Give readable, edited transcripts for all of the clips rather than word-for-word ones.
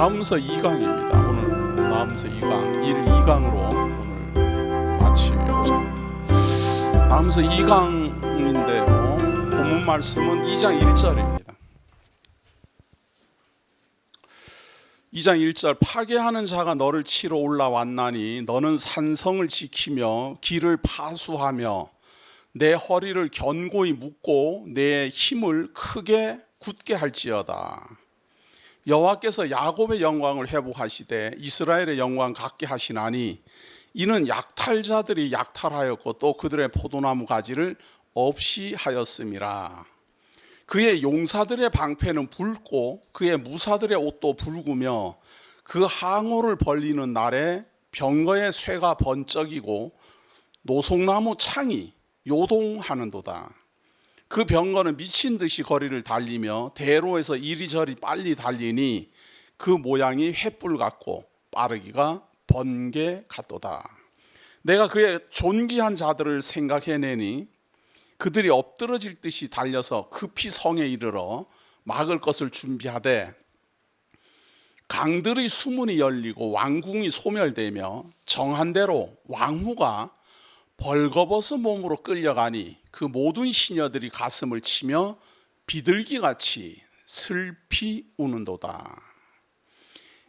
나훔서 2강입니다. 오늘 나훔서 2강 1, 2강으로 오늘 마치고자. 나훔서 2강인데요. 본문 말씀은 2장 1절입니다. 2장 1절 파괴하는 자가 너를 치러 올라왔나니 너는 산성을 지키며 길을 파수하며 내 허리를 견고히 묶고 내 힘을 크게 굳게 할지어다. 여호와께서 야곱의 영광을 회복하시되 이스라엘의 영광 갖게 하시나니 이는 약탈자들이 약탈하였고 또 그들의 포도나무 가지를 없이 하였음이라. 그의 용사들의 방패는 붉고 그의 무사들의 옷도 붉으며 그 항오를 벌리는 날에 병거의 쇠가 번쩍이고 노송나무 창이 요동하는도다. 그 병거는 미친 듯이 거리를 달리며 대로에서 이리저리 빨리 달리니 그 모양이 횃불 같고 빠르기가 번개 같도다. 내가 그의 존귀한 자들을 생각해내니 그들이 엎드러질 듯이 달려서 급히 성에 이르러 막을 것을 준비하되 강들의 수문이 열리고 왕궁이 소멸되며 정한 대로 왕후가 벌거벗은 몸으로 끌려가니 그 모든 시녀들이 가슴을 치며 비둘기같이 슬피 우는도다.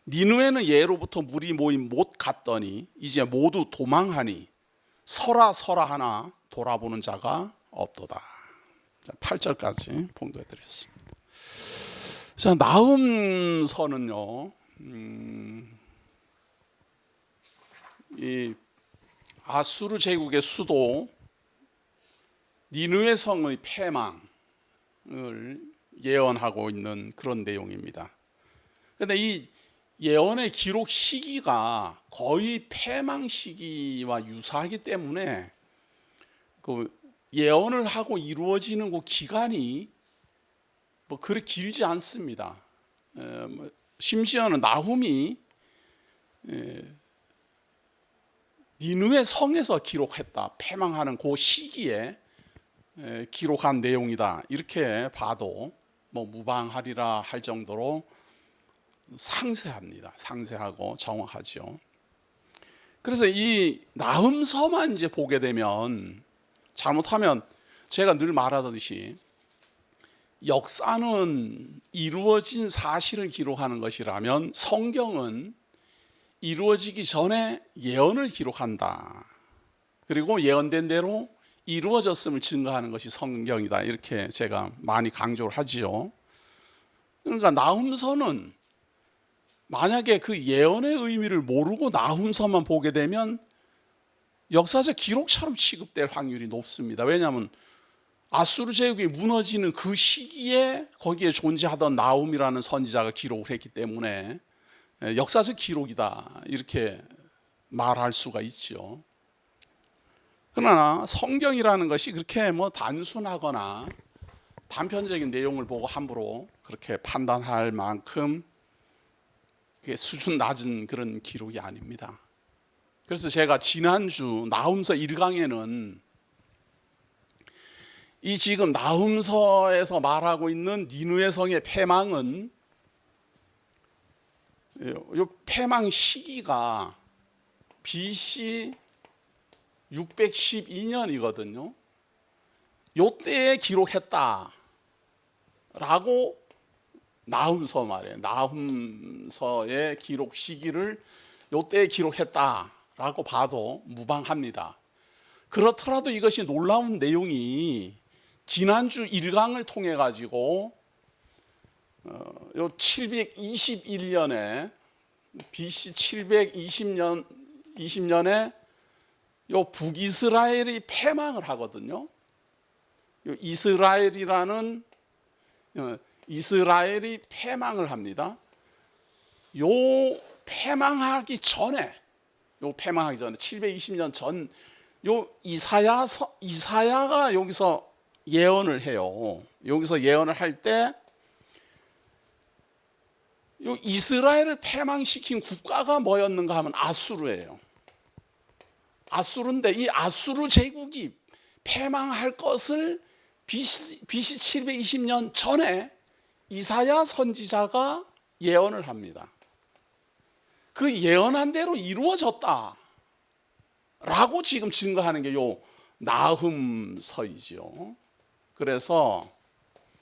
니느웨는 예로부터 물이 모인 못 같더니 이제 모두 도망하니 서라 서라 하나 돌아보는 자가 없도다. 8절까지 봉독해 드렸습니다. 자, 나훔서는요, 이 아수르 제국의 수도 니느웨 성의 패망을 예언하고 있는 그런 내용입니다. 그런데 이 예언의 기록 시기가 거의 패망 시기와 유사하기 때문에 그 예언을 하고 이루어지는 그 기간이 뭐 그렇게 길지 않습니다. 심지어는 나훔이 니느웨 성에서 기록했다. 패망하는 그 시기에 기록한 내용이다. 이렇게 봐도 뭐 무방하리라 할 정도로 상세합니다. 상세하고 정확하죠. 그래서 이 나훔서만 이제 보게 되면 잘못하면 제가 늘 말하듯이 역사는 이루어진 사실을 기록하는 것이라면 성경은 이루어지기 전에 예언을 기록한다. 그리고 예언된 대로 이루어졌음을 증거하는 것이 성경이다. 이렇게 제가 많이 강조를 하지요. 그러니까 나훔서는 만약에 그 예언의 의미를 모르고 나훔서만 보게 되면 역사적 기록처럼 취급될 확률이 높습니다. 왜냐하면 아수르 제국이 무너지는 그 시기에 거기에 존재하던 나훔이라는 선지자가 기록을 했기 때문에 역사적 기록이다 이렇게 말할 수가 있죠. 그러나 성경이라는 것이 그렇게 뭐 단순하거나 단편적인 내용을 보고 함부로 그렇게 판단할 만큼 수준 낮은 그런 기록이 아닙니다. 그래서 제가 지난주 나훔서 1강에는 이 지금 나훔서에서 말하고 있는 니느웨 성의 패망은 이 패망 시기가 BC 612년이거든요. 요때에 기록했다라고 나훔서 말이에요. 나훔서의 기록 시기를 요때에 기록했다라고 봐도 무방합니다. 그렇더라도 이것이 놀라운 내용이 지난주 1강을 통해 가지고 요 721년에 BC 720년에 요 북이스라엘이 패망을 하거든요. 요 이스라엘이 패망을 합니다. 요 패망하기 전에 720년 전 요 이사야가 여기서 예언을 해요. 여기서 예언을 할 때 요 이스라엘을 패망시킨 국가가 뭐였는가 하면 아수르예요. 아수르인데 이 아수르 제국이 패망할 것을 BC 720년 전에 이사야 선지자가 예언을 합니다. 그 예언한 대로 이루어졌다 라고 지금 증거하는 게 요 나훔서이죠. 그래서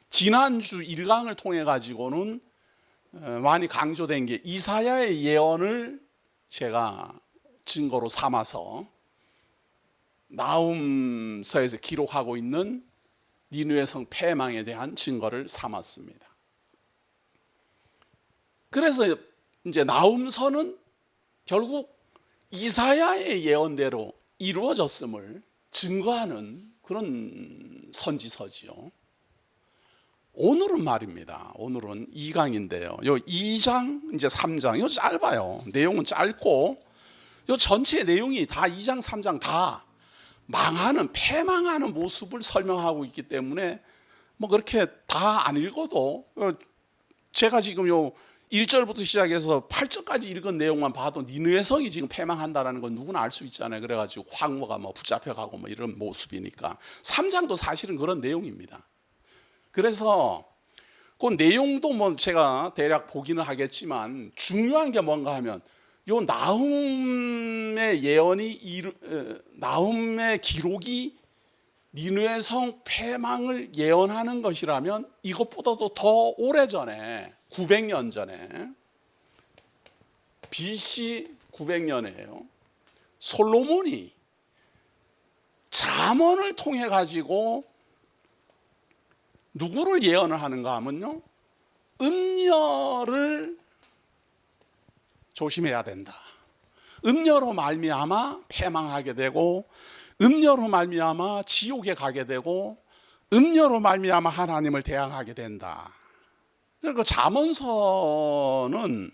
지난주 1강을 통해 가지고는 많이 강조된 게 이사야의 예언을 제가 증거로 삼아서 나훔서에서 기록하고 있는 니느웨 성 패망에 대한 증거를 삼았습니다. 그래서 이제 나훔서는 결국 이사야의 예언대로 이루어졌음을 증거하는 그런 선지서지요. 오늘은 말입니다. 오늘은 2강인데요. 요 2장 이제 3장 요 짧아요. 내용은 짧고 요 전체 내용이 다 2장 3장 다 망하는 패망하는 모습을 설명하고 있기 때문에 뭐 그렇게 다 안 읽어도 제가 지금 요 1절부터 시작해서 8절까지 읽은 내용만 봐도 니느웨 성이 지금 패망한다라는 건 누구나 알 수 있잖아요. 그래가지고 황무가 뭐 붙잡혀가고 뭐 이런 모습이니까 3장도 사실은 그런 내용입니다. 그래서 그 내용도 뭐 제가 대략 보기는 하겠지만 중요한 게 뭔가 하면 요 나훔의 예언이 나훔의 기록이 니느웨 성 패망을 예언하는 것이라면 이것보다도 더 오래전에 900년 전에 BC 900년이에요. 솔로몬이 잠언을 통해 가지고 누구를 예언을 하는가 하면요, 음녀를 조심해야 된다. 음녀로 말미암아 패망하게 되고, 음녀로 말미암아 지옥에 가게 되고, 음녀로 말미암아 하나님을 대항하게 된다. 그러니까 잠언서는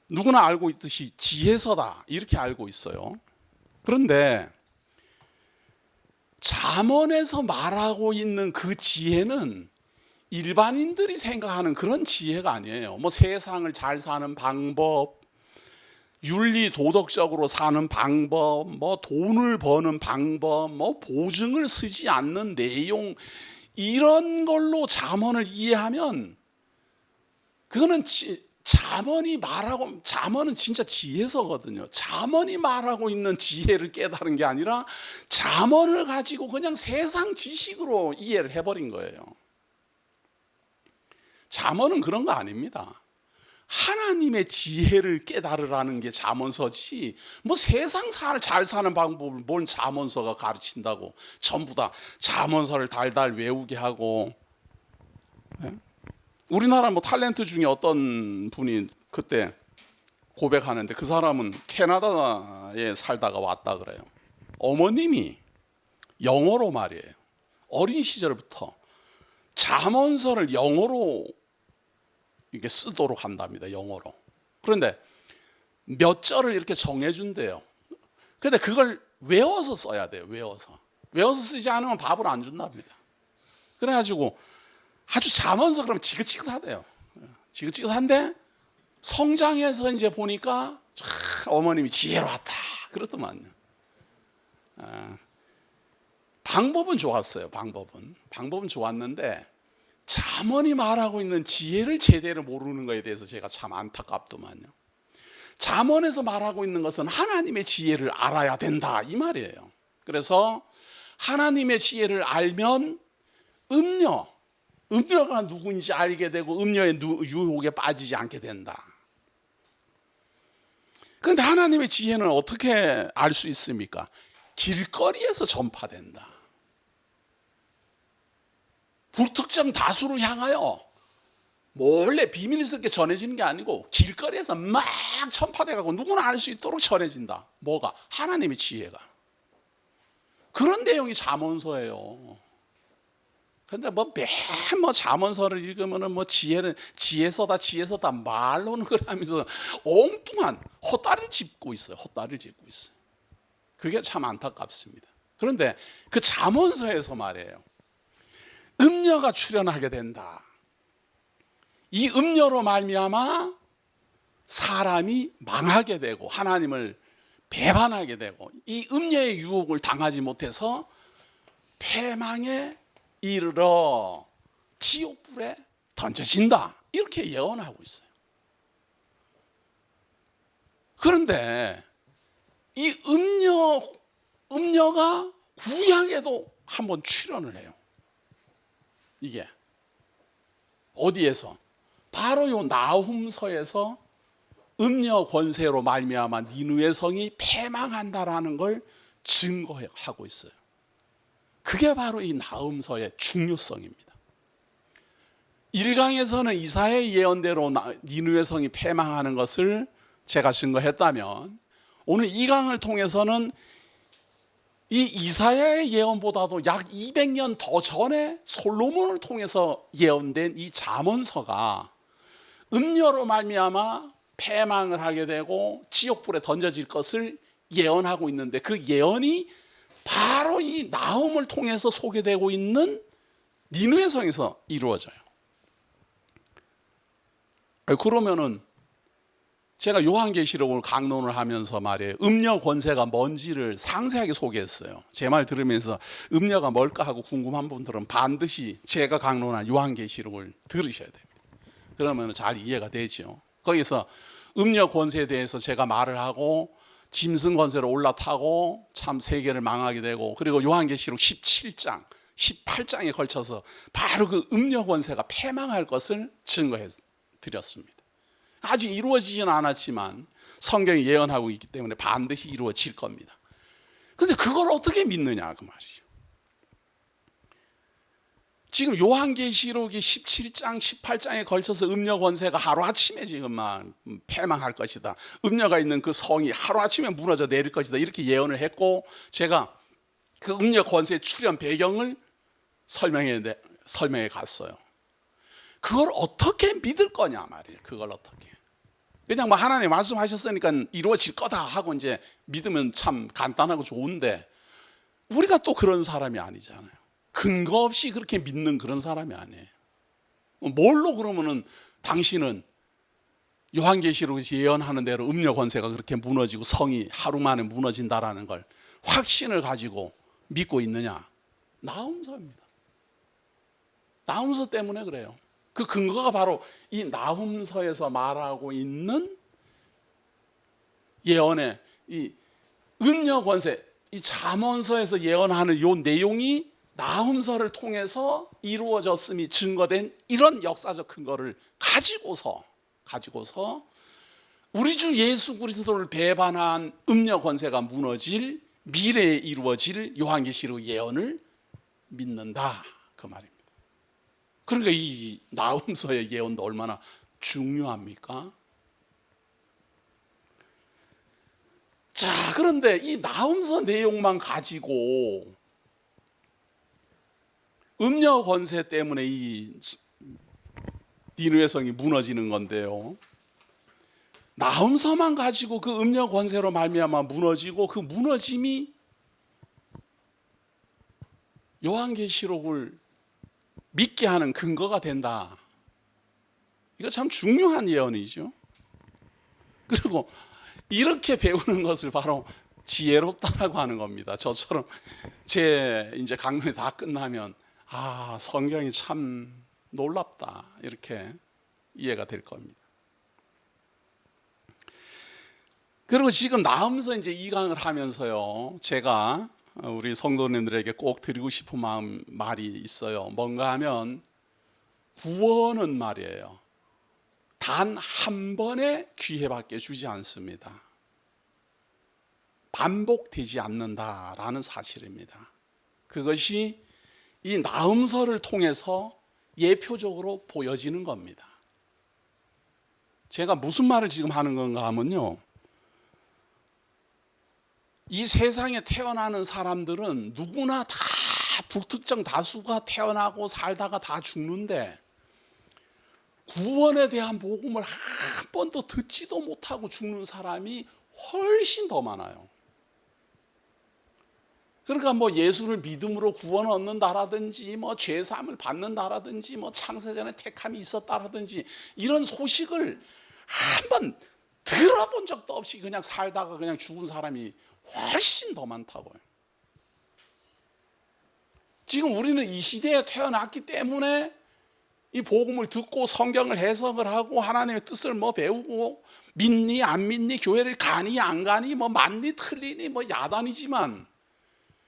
누구나 알고 있듯이 지혜서다 이렇게 알고 있어요. 그런데 잠언에서 말하고 있는 그 지혜는 일반인들이 생각하는 그런 지혜가 아니에요. 뭐 세상을 잘 사는 방법, 윤리 도덕적으로 사는 방법, 뭐 돈을 버는 방법, 뭐 보증을 쓰지 않는 내용, 이런 걸로 잠언을 이해하면 그거는 잠언은 진짜 지혜서거든요. 잠언이 말하고 있는 지혜를 깨달은 게 아니라 잠언을 가지고 그냥 세상 지식으로 이해를 해버린 거예요. 잠언은 그런 거 아닙니다. 하나님의 지혜를 깨달으라는 게 잠언서지, 뭐 세상 잘 사는 방법을 뭘 잠언서가 가르친다고 전부 다 잠언서를 달달 외우게 하고. 우리나라 뭐 탤런트 중에 어떤 분이 그때 고백하는데, 그 사람은 캐나다에 살다가 왔다 그래요. 어머님이 영어로 말이에요. 어린 시절부터 잠언서를 영어로 이게 쓰도록 한답니다. 영어로. 그런데 몇 절을 이렇게 정해준대요. 그런데 그걸 외워서 써야 돼요. 외워서 쓰지 않으면 밥을 안 준답니다. 그래가지고 아주 잠언서 그러면 지긋지긋하대요. 지긋지긋한데 성장해서 이제 보니까 참 어머님이 지혜로웠다 그렇더만요. 방법은 좋았어요. 방법은 좋았는데 잠언이 말하고 있는 지혜를 제대로 모르는 것에 대해서 제가 참 안타깝더만요. 잠언에서 말하고 있는 것은 하나님의 지혜를 알아야 된다 이 말이에요. 그래서 하나님의 지혜를 알면 음녀가 누구인지 알게 되고 음녀의 유혹에 빠지지 않게 된다. 그런데 하나님의 지혜는 어떻게 알 수 있습니까? 길거리에서 전파된다. 불특정 다수를 향하여 몰래 비밀스럽게 전해지는 게 아니고 길거리에서 막 전파돼가고 누구나 알 수 있도록 전해진다. 뭐가? 하나님의 지혜가. 그런 내용이 잠언서예요. 근데 뭐 잠언서를 읽으면은 뭐 지혜서다 말로는 그러면서 엉뚱한 헛다리를 짚고 있어요. 그게 참 안타깝습니다. 그런데 그 잠언서에서 말이에요, 음녀가 출현하게 된다. 이 음녀로 말미암아 사람이 망하게 되고 하나님을 배반하게 되고 이 음녀의 유혹을 당하지 못해서 패망에 이르러 지옥불에 던져진다. 이렇게 예언하고 있어요. 그런데 이 음녀가 구약에도 한번 출연을 해요. 이게 어디에서? 바로 요 나훔서에서 음녀 권세로 말미암아 니느웨 성이 패망한다라는 걸 증거하고 있어요. 그게 바로 이 나훔서의 중요성입니다. 1강에서는 이사야의 예언대로 니느웨 성이 패망하는 것을 제가 증거했다면, 오늘 2강을 통해서는 이 이사야의 예언보다도 약 200년 더 전에 솔로몬을 통해서 예언된 이 잠언서가 음녀로 말미암아 패망을 하게 되고 지옥불에 던져질 것을 예언하고 있는데, 그 예언이 바로 이 나훔을 통해서 소개되고 있는 니느웨 성에서 이루어져요. 그러면은 제가 요한계시록을 강론을 하면서 말이에요, 음녀 권세가 뭔지를 상세하게 소개했어요. 제 말 들으면서 음녀가 뭘까 하고 궁금한 분들은 반드시 제가 강론한 요한계시록을 들으셔야 됩니다. 그러면 잘 이해가 되죠. 거기서 음녀 권세에 대해서 제가 말을 하고 짐승 권세로 올라타고 참 세계를 망하게 되고, 그리고 요한계시록 17장 18장에 걸쳐서 바로 그 음녀 권세가 패망할 것을 증거해 드렸습니다. 아직 이루어지지는 않았지만 성경이 예언하고 있기 때문에 반드시 이루어질 겁니다. 그런데 그걸 어떻게 믿느냐 그 말이죠. 지금 요한계시록이 17장 18장에 걸쳐서 음녀 권세가 하루아침에 지금 막 패망할 것이다, 음녀가 있는 그 성이 하루아침에 무너져 내릴 것이다, 이렇게 예언을 했고, 제가 그 음녀 권세의 출현 배경을 설명해 갔어요. 그걸 어떻게 믿을 거냐 말이에요. 그걸 어떻게, 그냥 뭐 하나님 말씀하셨으니까 이루어질 거다 하고 이제 믿으면 참 간단하고 좋은데, 우리가 또 그런 사람이 아니잖아요. 근거 없이 그렇게 믿는 그런 사람이 아니에요. 뭘로 그러면은 당신은 요한계시록에서 예언하는 대로 음녀 권세가 그렇게 무너지고 성이 하루 만에 무너진다라는 걸 확신을 가지고 믿고 있느냐? 나훔서입니다. 나훔서 때문에 그래요. 그 근거가 바로 이 나훔서에서 말하고 있는 예언의 이 음녀 권세, 이 잠언서에서 예언하는 이 내용이 나훔서를 통해서 이루어졌음이 증거된 이런 역사적 근거를 가지고서 우리 주 예수 그리스도를 배반한 음녀 권세가 무너질 미래에 이루어질 요한계시록 예언을 믿는다 그 말입니다. 그러니까 이 나훔서의 예언도 얼마나 중요합니까? 자, 그런데 이 나훔서 내용만 가지고 음녀 권세 때문에 이 니느웨 성이 무너지는 건데요, 나훔서만 가지고 그 음녀 권세로 말미암아 무너지고, 그 무너짐이 요한계시록을 믿게 하는 근거가 된다. 이거 참 중요한 예언이죠. 그리고 이렇게 배우는 것을 바로 지혜롭다라고 하는 겁니다. 저처럼 제 이제 강론이 다 끝나면 아, 성경이 참 놀랍다, 이렇게 이해가 될 겁니다. 그리고 지금 나훔서 이제 2강을 하면서요, 제가 우리 성도님들에게 꼭 드리고 싶은 말이 있어요. 뭔가 하면 구원은 말이에요, 단 한 번의 기회밖에 주지 않습니다. 반복되지 않는다라는 사실입니다. 그것이 이 나훔서를 통해서 예표적으로 보여지는 겁니다. 제가 무슨 말을 지금 하는 건가 하면요, 이 세상에 태어나는 사람들은 누구나 다 불특정 다수가 태어나고 살다가 다 죽는데, 구원에 대한 복음을 한 번도 듣지도 못하고 죽는 사람이 훨씬 더 많아요. 그러니까 뭐 예수를 믿음으로 구원을 얻는다라든지, 뭐 죄사함을 받는다라든지, 뭐 창세전에 택함이 있었다라든지, 이런 소식을 한 번 들어본 적도 없이 그냥 살다가 그냥 죽은 사람이 훨씬 더 많다고요. 지금 우리는 이 시대에 태어났기 때문에 이 복음을 듣고 성경을 해석을 하고 하나님의 뜻을 뭐 배우고 믿니 안 믿니 교회를 가니 안 가니 뭐 맞니 틀리니 뭐 야단이지만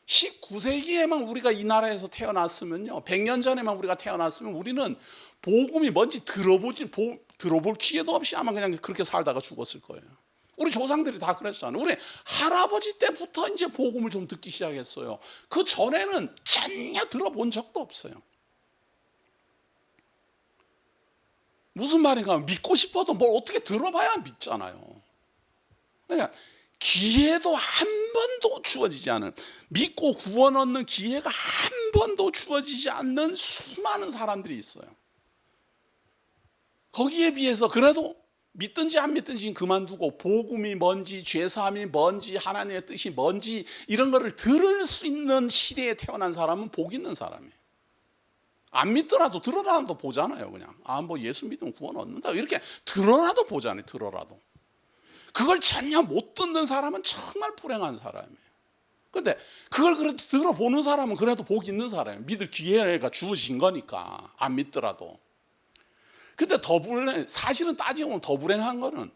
19세기에만 우리가 이 나라에서 태어났으면요 100년 전에만 우리가 태어났으면 우리는 복음이 뭔지 들어볼 기회도 없이 아마 그냥 그렇게 살다가 죽었을 거예요. 우리 조상들이 다 그랬잖아요. 우리 할아버지 때부터 이제 복음을 좀 듣기 시작했어요. 그 전에는 전혀 들어본 적도 없어요. 무슨 말인가 하면 믿고 싶어도 뭘 어떻게 들어봐야 믿잖아요. 그러니까 기회도 한 번도 주어지지 않은, 믿고 구원 얻는 기회가 한 번도 주어지지 않는 수많은 사람들이 있어요. 거기에 비해서 그래도 믿든지 안 믿든지 그만두고 복음이 뭔지 죄사함이 뭔지 하나님의 뜻이 뭔지 이런 거를 들을 수 있는 시대에 태어난 사람은 복 있는 사람이에요. 안 믿더라도 들어라도 보잖아요. 그냥 뭐 예수 믿으면 구원 얻는다 이렇게 들어라도 보잖아요. 들어라도. 그걸 전혀 못 듣는 사람은 정말 불행한 사람이에요. 근데 그걸 그래도 들어보는 사람은 그래도 복 있는 사람이에요. 믿을 기회가 주어진 거니까 안 믿더라도. 근데 사실은 따지고 보면 더 불행한 거는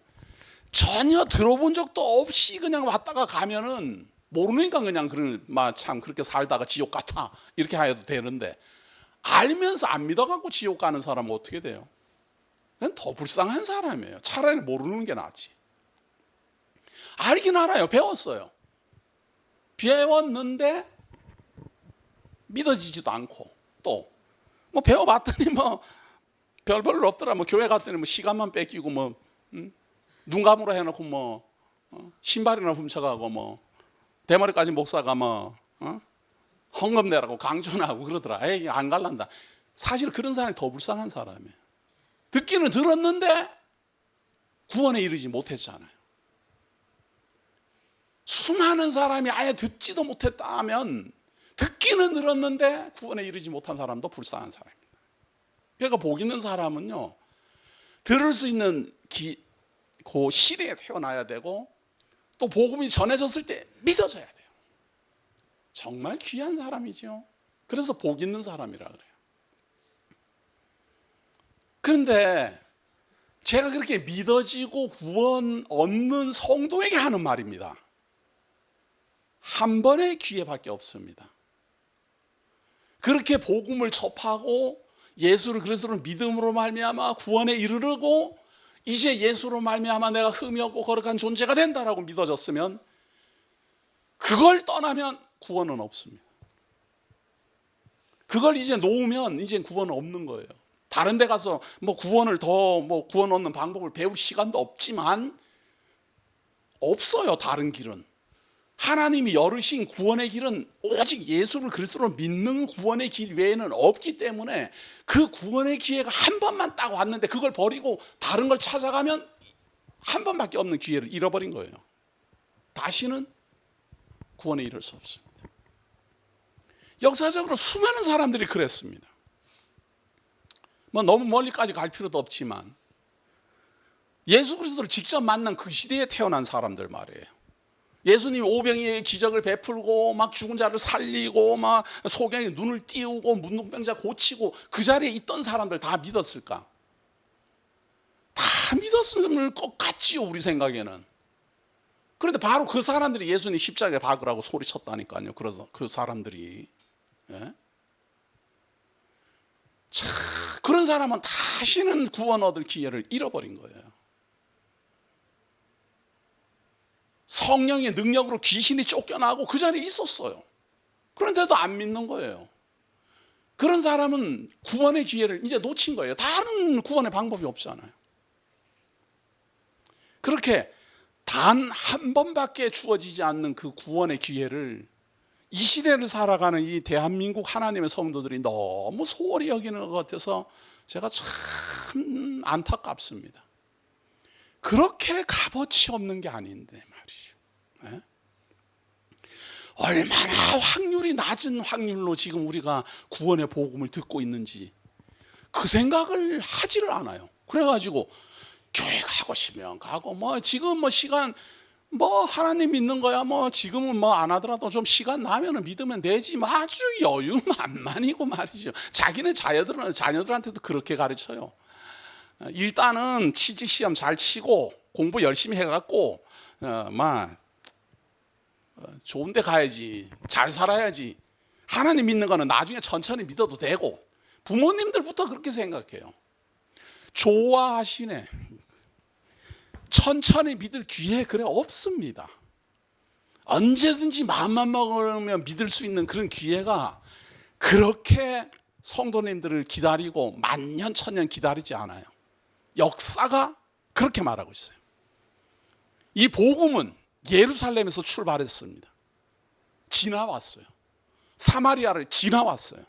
전혀 들어본 적도 없이 그냥 왔다가 가면은 모르니까 그냥 참 그렇게 살다가 지옥 같아 이렇게 해도 되는데 알면서 안 믿어갖고 지옥 가는 사람은 어떻게 돼요? 그냥 더 불쌍한 사람이에요. 차라리 모르는 게 낫지. 알긴 알아요. 배웠어요. 배웠는데 믿어지지도 않고 또 뭐 배워봤더니 뭐 별로 없더라. 뭐 교회 갔더니 뭐 시간만 뺏기고 뭐 눈 감으로 해놓고 뭐 신발이나 훔쳐가고 뭐 대머리까지 목사가 뭐 헌금 내라고 강조하고 그러더라. 에이 안 갈란다. 사실 그런 사람이 더 불쌍한 사람이에요. 듣기는 들었는데 구원에 이르지 못했잖아요. 수많은 사람이 아예 듣지도 못했다 하면 듣기는 들었는데 구원에 이르지 못한 사람도 불쌍한 사람입니다. 그러니까 복 있는 사람은요 들을 수 있는 그 시대에 태어나야 되고 또 복음이 전해졌을 때 믿어져야 돼요. 정말 귀한 사람이죠. 그래서 복 있는 사람이라 그래요. 그런데 제가 그렇게 믿어지고 구원 얻는 성도에게 하는 말입니다. 한 번의 기회밖에 없습니다. 그렇게 복음을 접하고 예수를 그리스도를 믿음으로 말미암아 구원에 이르르고 이제 예수로 말미암아 내가 흠이 없고 거룩한 존재가 된다라고 믿어졌으면 그걸 떠나면 구원은 없습니다. 그걸 이제 놓으면 이제 구원은 없는 거예요. 다른 데 가서 뭐 구원 얻는 방법을 배울 시간도 없지만 없어요. 다른 길은. 하나님이 열으신 구원의 길은 오직 예수를 그리스도로 믿는 구원의 길 외에는 없기 때문에 그 구원의 기회가 한 번만 딱 왔는데 그걸 버리고 다른 걸 찾아가면 한 번밖에 없는 기회를 잃어버린 거예요. 다시는 구원에 이를 수 없습니다. 역사적으로 수많은 사람들이 그랬습니다. 뭐 너무 멀리까지 갈 필요도 없지만 예수 그리스도를 직접 만난 그 시대에 태어난 사람들 말이에요. 예수님이 오병이의 기적을 베풀고 막 죽은 자를 살리고 막 소경이 눈을 띄우고 문둥병자 고치고 그 자리에 있던 사람들 다 믿었을까? 다 믿었을 것 같지요, 우리 생각에는. 그런데 바로 그 사람들이 예수님 십자가에 박으라고 소리쳤다니까요. 그래서 그 사람들이 참 그런 사람은 다시는 구원 얻을 기회를 잃어버린 거예요. 성령의 능력으로 귀신이 쫓겨나고 그 자리에 있었어요. 그런데도 안 믿는 거예요. 그런 사람은 구원의 기회를 이제 놓친 거예요. 다른 구원의 방법이 없잖아요. 그렇게 단 한 번밖에 주어지지 않는 그 구원의 기회를 이 시대를 살아가는 이 대한민국 하나님의 성도들이 너무 소홀히 여기는 것 같아서 제가 참 안타깝습니다. 그렇게 값어치 없는 게 아닌데 말이죠. 얼마나 확률이 낮은 확률로 지금 우리가 구원의 복음을 듣고 있는지 그 생각을 하지를 않아요. 그래가지고 교회 가고 싶으면 가고 뭐 지금 뭐 시간 뭐 하나님 믿는 거야 뭐 지금은 뭐 안 하더라도 좀 시간 나면은 믿으면 되지. 뭐 아주 여유만만이고 말이죠. 자기네 자녀들한테도 그렇게 가르쳐요. 일단은 취직 시험 잘 치고 공부 열심히 해갖고 막 좋은데 가야지, 잘 살아야지. 하나님 믿는 거는 나중에 천천히 믿어도 되고. 부모님들부터 그렇게 생각해요. 좋아하시네. 천천히 믿을 기회 그래 없습니다. 언제든지 마음만 먹으면 믿을 수 있는 그런 기회가 그렇게 성도님들을 기다리고 만년 천년 기다리지 않아요. 역사가 그렇게 말하고 있어요. 이 복음은 예루살렘에서 출발했습니다. 지나왔어요. 사마리아를 지나왔어요.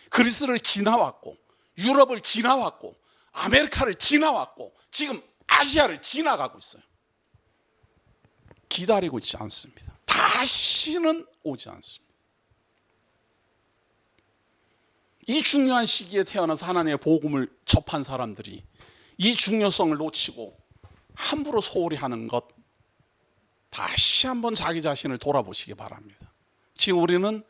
그리스를 지나왔고 유럽을 지나왔고 아메리카를 지나왔고 지금 아시아를 지나가고 있어요. 기다리고 있지 않습니다. 다시는 오지 않습니다. 이 중요한 시기에 태어나서 하나님의 복음을 접한 사람들이 이 중요성을 놓치고 함부로 소홀히 하는 것, 다시 한번 자기 자신을 돌아보시기 바랍니다. 지금 우리는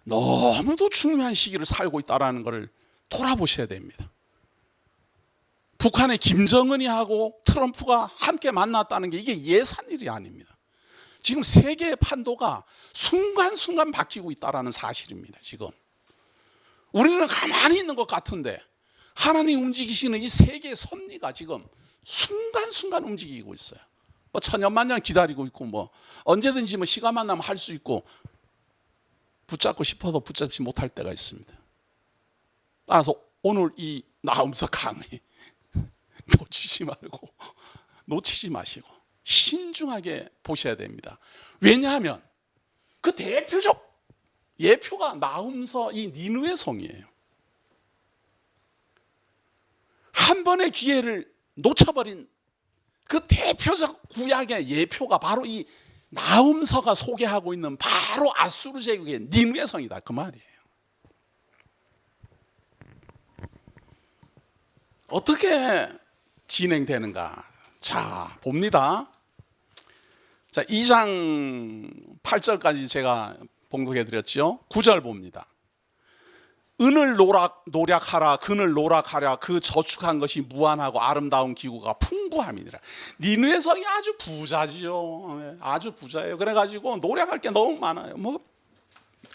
너무도 중요한 시기를 살고 있다는 것을 돌아보셔야 됩니다. 북한의 김정은이 하고 트럼프가 함께 만났다는 게 이게 예산 일이 아닙니다. 지금 세계의 판도가 순간순간 바뀌고 있다는 사실입니다. 지금 우리는 가만히 있는 것 같은데 하나님 움직이시는 이 세계의 섭리가 지금 순간순간 움직이고 있어요. 뭐 천년만년 기다리고 있고 뭐 언제든지 뭐 시간만 나면 할 수 있고 붙잡고 싶어도 붙잡지 못할 때가 있습니다. 따라서 오늘 이 나음서 강의 놓치지 마시고 신중하게 보셔야 됩니다. 왜냐하면 그 대표적 예표가 나음서 이 니느웨 성이에요. 한 번의 기회를 놓쳐버린 그 대표적 구약의 예표가 바로 이 나음서가 소개하고 있는 바로 아수르 제국의 니느웨 성이다 그 말이에요. 어떻게 진행되는가? 자, 봅니다. 자, 2장 8절까지 제가 봉독해 드렸죠. 9절 봅니다. 은을 노략하라, 금을 노략하라. 그 저축한 것이 무한하고 아름다운 기구가 풍부함이니라. 니느웨 성이 아주 부자지요. 아주 부자예요. 그래가지고 노략할 게 너무 많아요. 뭐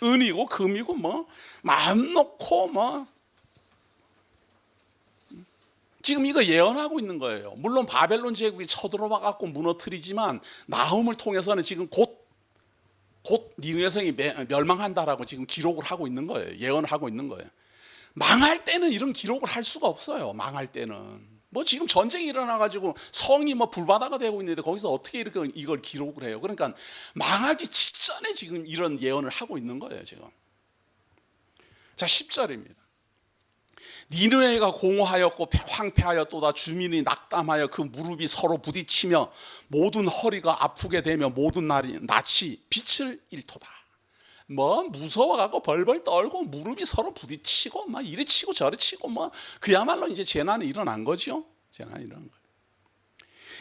은이고 금이고 뭐 마음 놓고 뭐 지금 이거 예언하고 있는 거예요. 물론 바벨론 제국이 쳐들어와 갖고 무너뜨리지만 나훔을 통해서는 지금 곧 니느웨 성이 멸망한다라고 지금 기록을 하고 있는 거예요. 예언을 하고 있는 거예요. 망할 때는 이런 기록을 할 수가 없어요. 망할 때는 뭐 지금 전쟁이 일어나 가지고 성이 뭐 불바다가 되고 있는데 거기서 어떻게 이렇게 이걸 기록을 해요? 그러니까 망하기 직전에 지금 이런 예언을 하고 있는 거예요. 지금. 자, 10절입니다. 니느웨가 공허하였고 황폐하였도다. 주민이 낙담하여 그 무릎이 서로 부딪히며 모든 허리가 아프게 되며 모든 낯이 빛을 잃도다. 뭐 무서워갖고 벌벌 떨고 무릎이 서로 부딪히고 막 이리 치고 저리 치고 뭐 그야말로 이제 재난이 일어난 거죠. 재난이 일어난 거예요.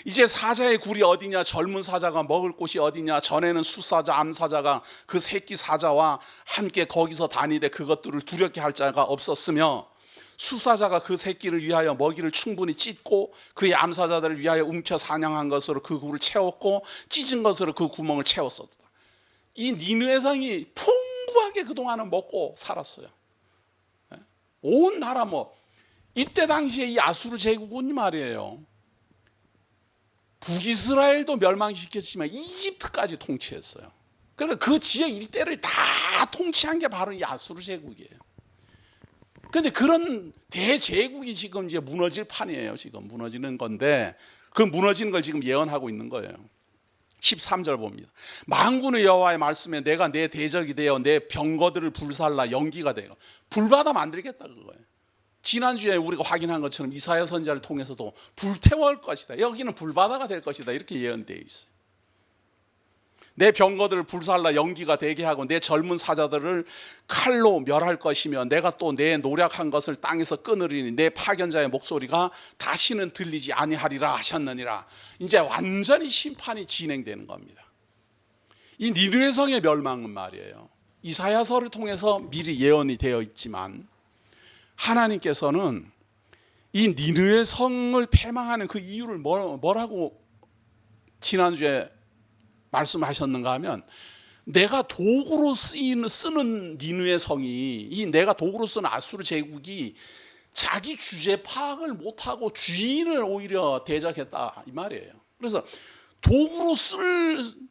이제 사자의 굴이 어디냐? 젊은 사자가 먹을 곳이 어디냐? 전에는 숫사자, 암사자가 그 새끼 사자와 함께 거기서 다니되 그것들을 두렵게 할 자가 없었으며 숫사자가 그 새끼를 위하여 먹이를 충분히 찢고 그의 암사자들을 위하여 움켜 사냥한 것으로 그 굴을 채웠고 찢은 것으로 그 구멍을 채웠었다. 이 니느웨 성이 풍부하게 그동안은 먹고 살았어요. 온 나라 뭐 이때 당시에 이 아수르 제국은 말이에요. 북이스라엘도 멸망시켰지만 이집트까지 통치했어요. 그러니까 그 지역 일대를 다 통치한 게 바로 이 아수르 제국이에요. 그런데 그런 대제국이 지금 이제 무너질 판이에요. 지금 무너지는 건데 그 무너지는 걸 지금 예언하고 있는 거예요. 13절 봅니다. 만군의 여호와의 말씀에 내가 내 대적이 되어 내 병거들을 불살라 연기가 되어 불바다 만들겠다 그거예요. 지난주에 우리가 확인한 것처럼 이사야 선지자를 통해서도 불태워올 것이다. 여기는 불바다가 될 것이다. 이렇게 예언되어 있어요. 내 병거들을 불살라 연기가 되게 하고 내 젊은 사자들을 칼로 멸할 것이며 내가 또 내 노력한 것을 땅에서 끊으리니 내 파견자의 목소리가 다시는 들리지 아니하리라 하셨느니라. 이제 완전히 심판이 진행되는 겁니다. 이 니느웨 성의 멸망은 말이에요, 이사야서를 통해서 미리 예언이 되어 있지만 하나님께서는 이 니느웨 성을 패망하는 그 이유를 뭐라고 지난주에 말씀하셨는가 하면, 내가 도구로 쓰는 니느웨 성이, 이 내가 도구로 쓰는 아수르 제국이 자기 주제 파악을 못하고 주인을 오히려 대적했다 이 말이에요. 그래서 도구로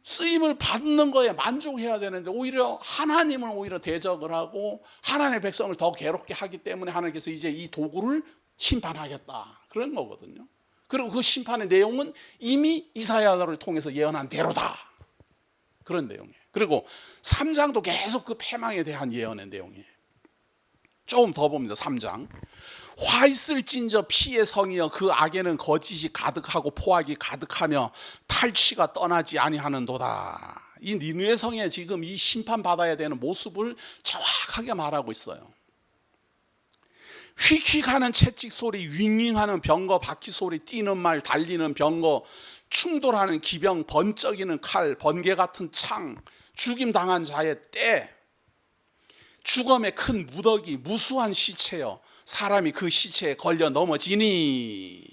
쓰임을 받는 거에 만족해야 되는데 오히려 하나님을 오히려 대적을 하고 하나님의 백성을 더 괴롭게 하기 때문에 하나님께서 이제 이 도구를 심판하겠다 그런 거거든요. 그리고 그 심판의 내용은 이미 이사야를 통해서 예언한 대로다, 그런 내용이에요. 그리고 3장도 계속 그 패망에 대한 예언의 내용이에요. 조금 더 봅니다. 3장. 화 있을진저 피의 성이여 그 악에는 거짓이 가득하고 포악이 가득하며 탈취가 떠나지 아니하는도다. 이 니느웨 성에 지금 이 심판받아야 되는 모습을 정확하게 말하고 있어요. 휙휙하는 채찍 소리, 윙윙하는 병거 바퀴 소리, 뛰는 말, 달리는 병거, 충돌하는 기병, 번쩍이는 칼, 번개 같은 창, 죽임당한 자의 때, 죽음의 큰 무더기, 무수한 시체여 사람이 그 시체에 걸려 넘어지니.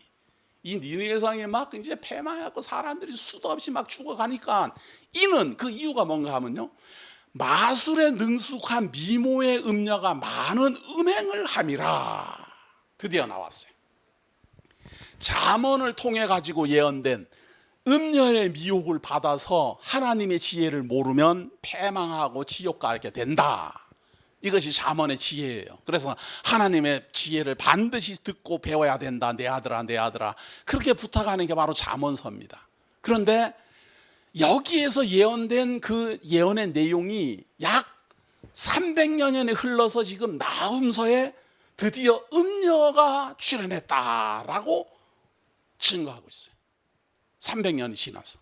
이 니느웨 성이 막 이제 패망하고 사람들이 수도 없이 막 죽어가니까, 이는 그 이유가 뭔가 하면요, 마술에 능숙한 미모의 음녀가 많은 음행을 함이라. 드디어 나왔어요. 잠언을 통해 가지고 예언된 음녀의 미혹을 받아서 하나님의 지혜를 모르면 패망하고 지옥 가게 된다. 이것이 잠언의 지혜예요. 그래서 하나님의 지혜를 반드시 듣고 배워야 된다. 내 아들아, 내 아들아. 그렇게 부탁하는 게 바로 잠언서입니다. 그런데 여기에서 예언된 그 예언의 내용이 약 300년이 흘러서 지금 나훔서에 드디어 음녀가 출현했다라고 증거하고 있어요. 300년이 지나서.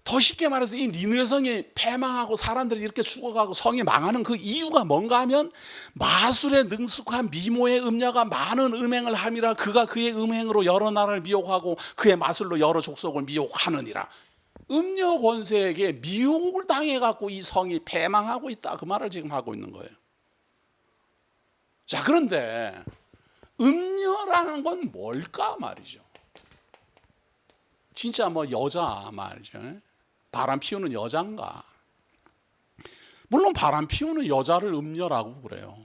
더 쉽게 말해서 이 니느웨 성이 패망하고 사람들이 이렇게 죽어가고 성이 망하는 그 이유가 뭔가 하면, 마술에 능숙한 미모의 음녀가 많은 음행을 함이라. 그가 그의 음행으로 여러 나라를 미혹하고 그의 마술로 여러 족속을 미혹하느니라. 음녀 권세에게 미혹을 당해갖고 이 성이 패망하고 있다, 그 말을 지금 하고 있는 거예요. 자, 그런데 음녀라는 건 뭘까 말이죠. 진짜 뭐 여자 말이죠. 바람 피우는 여잔가? 물론 바람 피우는 여자를 음녀라고 그래요.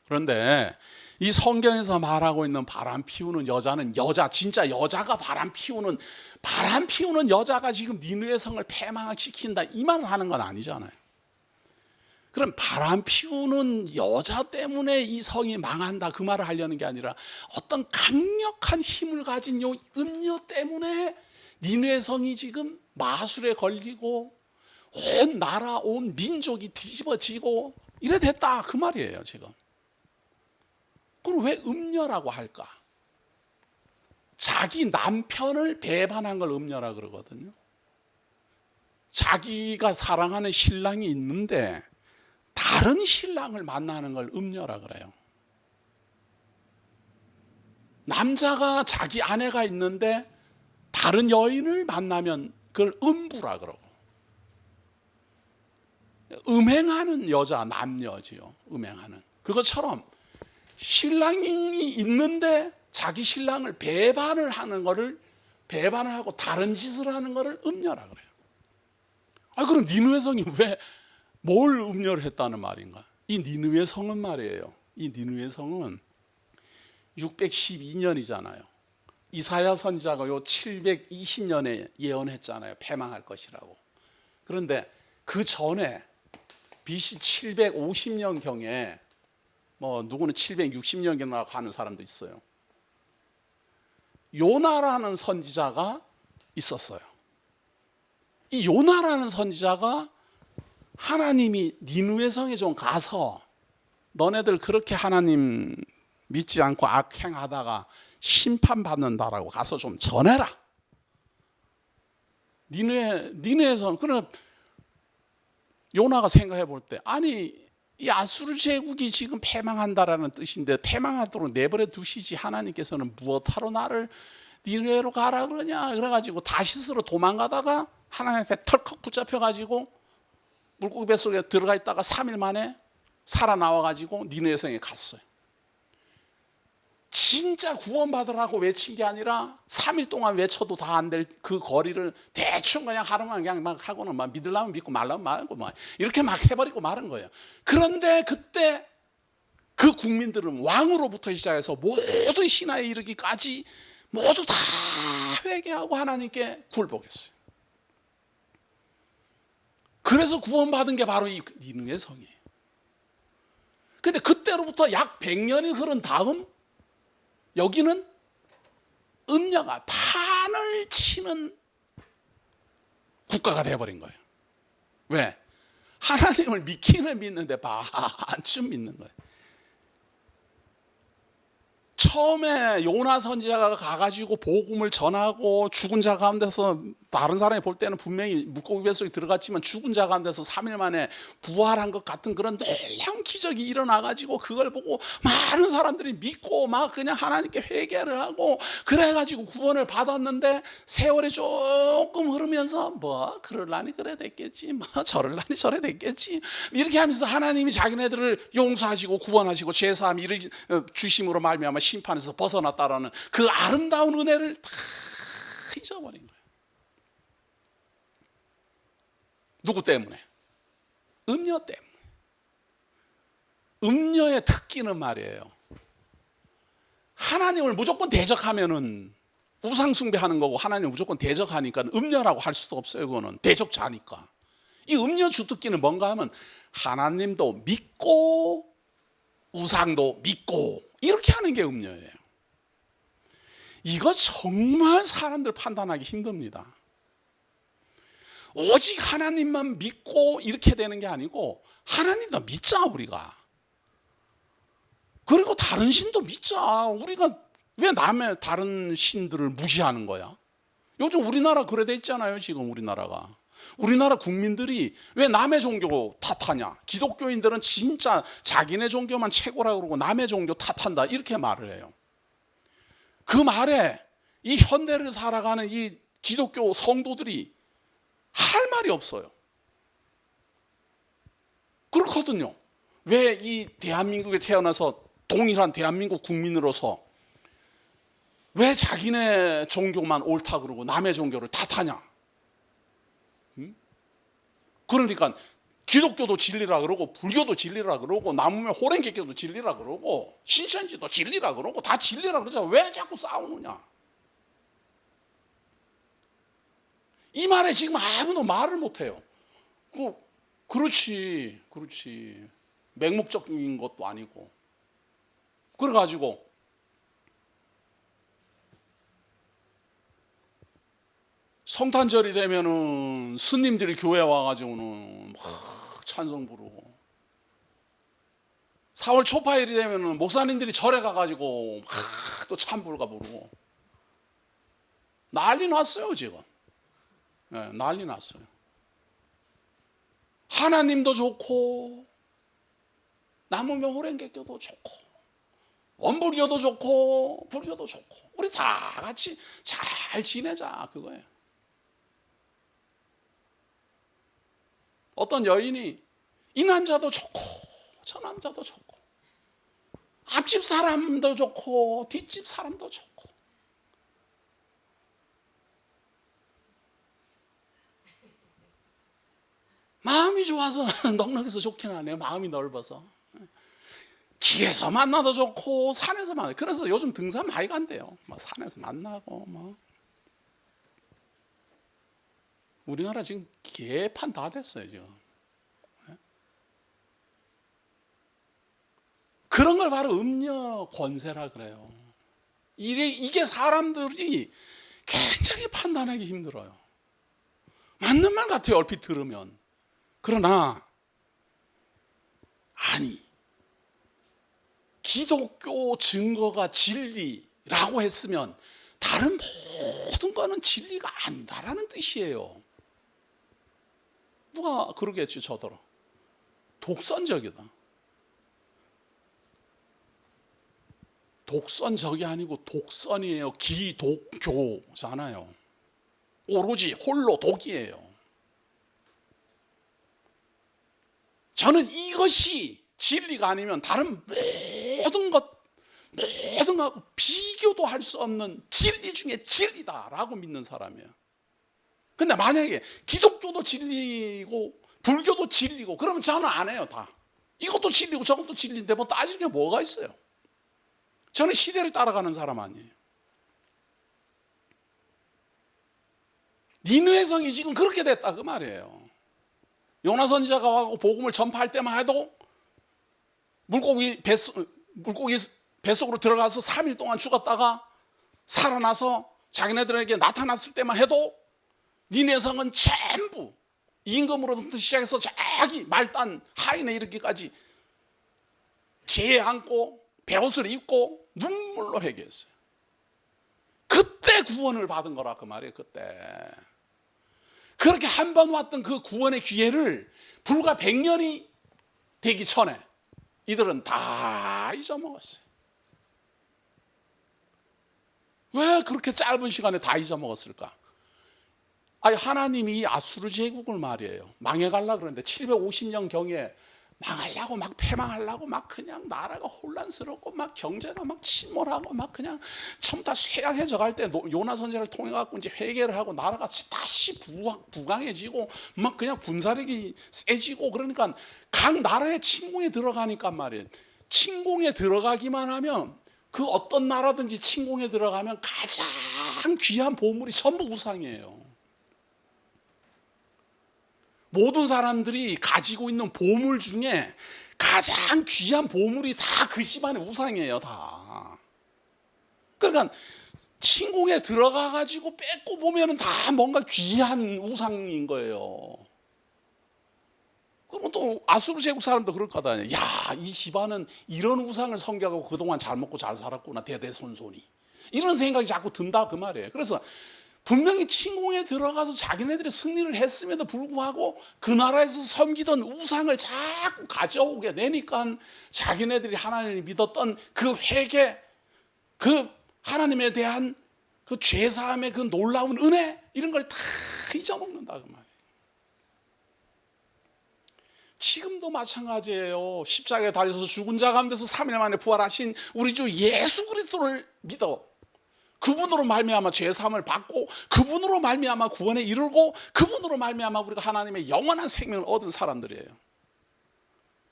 그런데 이 성경에서 말하고 있는 바람 피우는 여자는 진짜 여자가 바람 피우는 여자가 지금 니느웨 성을 패망시킨다 이 말을 하는 건 아니잖아요. 그럼 바람 피우는 여자 때문에 이 성이 망한다 그 말을 하려는 게 아니라, 어떤 강력한 힘을 가진 요 음녀 때문에 니느웨 성이 지금 마술에 걸리고 온 나라 온 민족이 뒤집어지고 이래 됐다 그 말이에요 지금. 그럼 왜 음녀라고 할까? 자기 남편을 배반한 걸 음녀라 그러거든요. 자기가 사랑하는 신랑이 있는데 다른 신랑을 만나는 걸 음녀라 그래요. 남자가 자기 아내가 있는데 다른 여인을 만나면 그걸 음부라 그러고, 음행하는 여자, 남녀지요. 음행하는. 그것처럼 신랑이 있는데 자기 신랑을 배반을 하는 거를, 배반을 하고 다른 짓을 하는 거를 음녀라 그래요. 그럼 니느웨 성이 왜 뭘 음녀를 했다는 말인가? 이 니느웨 성은 말이에요, 이 니느웨 성은 612년이잖아요. 이사야 선지자가 요 720년에 예언했잖아요. 패망할 것이라고. 그런데 그 전에 BC 750년 경에, 뭐 누구는 760년경이라고 하는 사람도 있어요. 요나라는 선지자가 있었어요. 이 요나라는 선지자가 하나님이 니느웨 성에 좀 가서 너네들 그렇게 하나님 믿지 않고 악행하다가 심판받는다라고 가서 좀 전해라. 니네에서는 그럼 요나가 생각해 볼 때 아니 이 아수르 제국이 지금 패망한다라는 뜻인데 패망하도록 내버려 두시지 하나님께서는 무엇하러 나를 니네로 가라 그러냐 그래가지고 다시스로 도망가다가 하나님 앞에 털컥 붙잡혀가지고 물고기 뱃속에 들어가 있다가 3일 만에 살아나와가지고 니네 성에 갔어요. 진짜 구원받으라고 외친 게 아니라 3일 동안 외쳐도 다 안 될 그 거리를 대충 그냥 하루만 그냥 막 하고는 막 믿으려면 믿고 말라면 말고 막 이렇게 막 해버리고 마른 거예요. 그런데 그때 그 국민들은 왕으로부터 시작해서 모든 신하에 이르기까지 모두 다 회개하고 하나님께 굴복했어요. 그래서 구원받은 게 바로 이 니느웨 성이에요. 근데 그때로부터 약 100년이 흐른 다음 여기는 음녀가 판을 치는 국가가 되어버린 거예요. 왜? 하나님을 믿기는 믿는데 반쯤 믿는 거예요. 처음에 요나 선지자가 가가지고 복음을 전하고 죽은 자 가운데서 다른 사람이 볼 때는 분명히 물고기 뱃속에 들어갔지만 죽은 자 가운데서 3일 만에 부활한 것 같은 그런 놀라운 기적이 일어나가지고 그걸 보고 많은 사람들이 믿고 막 그냥 하나님께 회개를 하고 그래가지고 구원을 받았는데 세월이 조금 흐르면서 뭐 그럴라니 그래 됐겠지 뭐 저럴라니 저래 됐겠지 이렇게 하면서 하나님이 자기네들을 용서하시고 구원하시고 죄사함 주심으로 말미암아 심판에서 벗어났다라는 그 아름다운 은혜를 다 잊어버린 거예요. 누구 때문에? 음녀 때문에. 음녀의 특기는 말이에요. 하나님을 무조건 대적하면은 우상 숭배하는 거고 하나님을 무조건 대적하니까 음녀라고 할 수도 없어요. 그거는 대적자니까. 이 음녀 주특기는 뭔가 하면 하나님도 믿고 우상도 믿고 이렇게 하는 게 음녀예요. 이거 정말 사람들 판단하기 힘듭니다. 오직 하나님만 믿고 이렇게 되는 게 아니고 하나님도 믿자 우리가. 그리고 다른 신도 믿자. 우리가 왜 남의 다른 신들을 무시하는 거야? 요즘 우리나라 그래 돼 있잖아요. 지금 우리나라가. 우리나라 국민들이 왜 남의 종교 탓하냐? 기독교인들은 진짜 자기네 종교만 최고라고 그러고 남의 종교 탓한다 이렇게 말을 해요. 그 말에 이 현대를 살아가는 이 기독교 성도들이 할 말이 없어요. 그렇거든요. 왜 이 대한민국에 태어나서 동일한 대한민국 국민으로서 왜 자기네 종교만 옳다 그러고 남의 종교를 탓하냐? 그러니까 기독교도 진리라 그러고 불교도 진리라 그러고 남으면 호랭개교도 진리라 그러고 신천지도 진리라 그러고 다 진리라 그러잖아. 왜 자꾸 싸우느냐? 이 말에 지금 아무도 말을 못해요. 그렇지 맹목적인 것도 아니고 그래가지고 성탄절이 되면은 스님들이 교회 와가지고는 막 찬송 부르고 4월 초파일이 되면은 목사님들이 절에 가가지고 막 또 찬불가 부르고 난리 났어요 지금. 네, 난리 났어요. 하나님도 좋고 남으면 호랭개교도 좋고 원불교도 좋고 불교도 좋고 우리 다 같이 잘 지내자 그거예요. 어떤 여인이 이 남자도 좋고 저 남자도 좋고 앞집 사람도 좋고 뒷집 사람도 좋고 마음이 좋아서 넉넉해서 좋긴 하네요. 마음이 넓어서 길에서 만나도 좋고 산에서 만나도 그래서 요즘 등산 많이 간대요. 막 산에서 만나고 뭐 우리나라 지금 개판 다 됐어요 지금. 그런 걸 바로 음녀 권세라 그래요. 이게 사람들이 굉장히 판단하기 힘들어요. 맞는 말 같아요 얼핏 들으면. 그러나 아니 기독교 증거가 진리라고 했으면 다른 모든 거는 진리가 아니다라는 뜻이에요. 누가 그러겠지 저더러. 독선적이다. 독선적이 아니고 독선이에요. 기독교잖아요. 오로지 홀로 독이에요. 저는 이것이 진리가 아니면 다른 모든 것하고 비교도 할 수 없는 진리 중에 진리다라고 믿는 사람이에요. 근데 만약에 기독교도 진리고 불교도 진리고 그러면 저는 안 해요. 다 이것도 진리고 저것도 진리인데 뭐 따질 게 뭐가 있어요. 저는 시대를 따라가는 사람 아니에요. 니느웨 성이 지금 그렇게 됐다 그 말이에요. 요나 선지자가 와서 복음을 전파할 때만 해도 물고기 뱃속으로 들어가서 3일 동안 죽었다가 살아나서 자기네들에게 나타났을 때만 해도 니느웨 성은 전부 임금으로부터 시작해서 저기 말단 하인에 이르기까지 재에 앉고 베옷을 입고 눈물로 회개했어요. 그때 구원을 받은 거라 그 말이에요. 그때 그렇게 한 번 왔던 그 구원의 기회를 불과 100년이 되기 전에 이들은 다 잊어먹었어요. 왜 그렇게 짧은 시간에 다 잊어먹었을까? 아니 하나님이 이 아수르 제국을 말이에요. 망해가려고 그러는데 750년 경에 망하려고 막 패망하려고 막 그냥 나라가 혼란스럽고 막 경제가 막 침몰하고 막 그냥 전부 다 쇠약해져 갈 때 요나 선지자를 통해 갖고 이제 회개를 하고 나라가 다시 부강해지고 막 그냥 군사력이 세지고 그러니까 각 나라의 침공에 들어가니까 말이에요. 침공에 들어가기만 하면 그 어떤 나라든지 침공에 들어가면 가장 귀한 보물이 전부 우상이에요. 모든 사람들이 가지고 있는 보물 중에 가장 귀한 보물이 다 그 집안의 우상이에요. 다. 그러니까 침공에 들어가 가지고 뺏고 보면은 다 뭔가 귀한 우상인 거예요. 그럼 또 아수르 제국 사람도 그럴 거다. 야, 이 집안은 이런 우상을 섬겨가고 그동안 잘 먹고 잘 살았구나 대대손손이. 이런 생각이 자꾸 든다 그 말이에요. 그래서 분명히 침공에 들어가서 자기네들이 승리를 했음에도 불구하고 그 나라에서 섬기던 우상을 자꾸 가져오게 되니까 자기네들이 하나님을 믿었던 그 회개, 그 하나님에 대한 그 죄사함의 그 놀라운 은혜 이런 걸 다 잊어먹는다 그 말이에요. 지금도 마찬가지예요. 십자가에 달려서 죽은 자 가운데서 3일 만에 부활하신 우리 주 예수 그리스도를 믿어 그분으로 말미암아 죄 사함을 받고 그분으로 말미암아 구원에 이르고 그분으로 말미암아 우리가 하나님의 영원한 생명을 얻은 사람들이에요.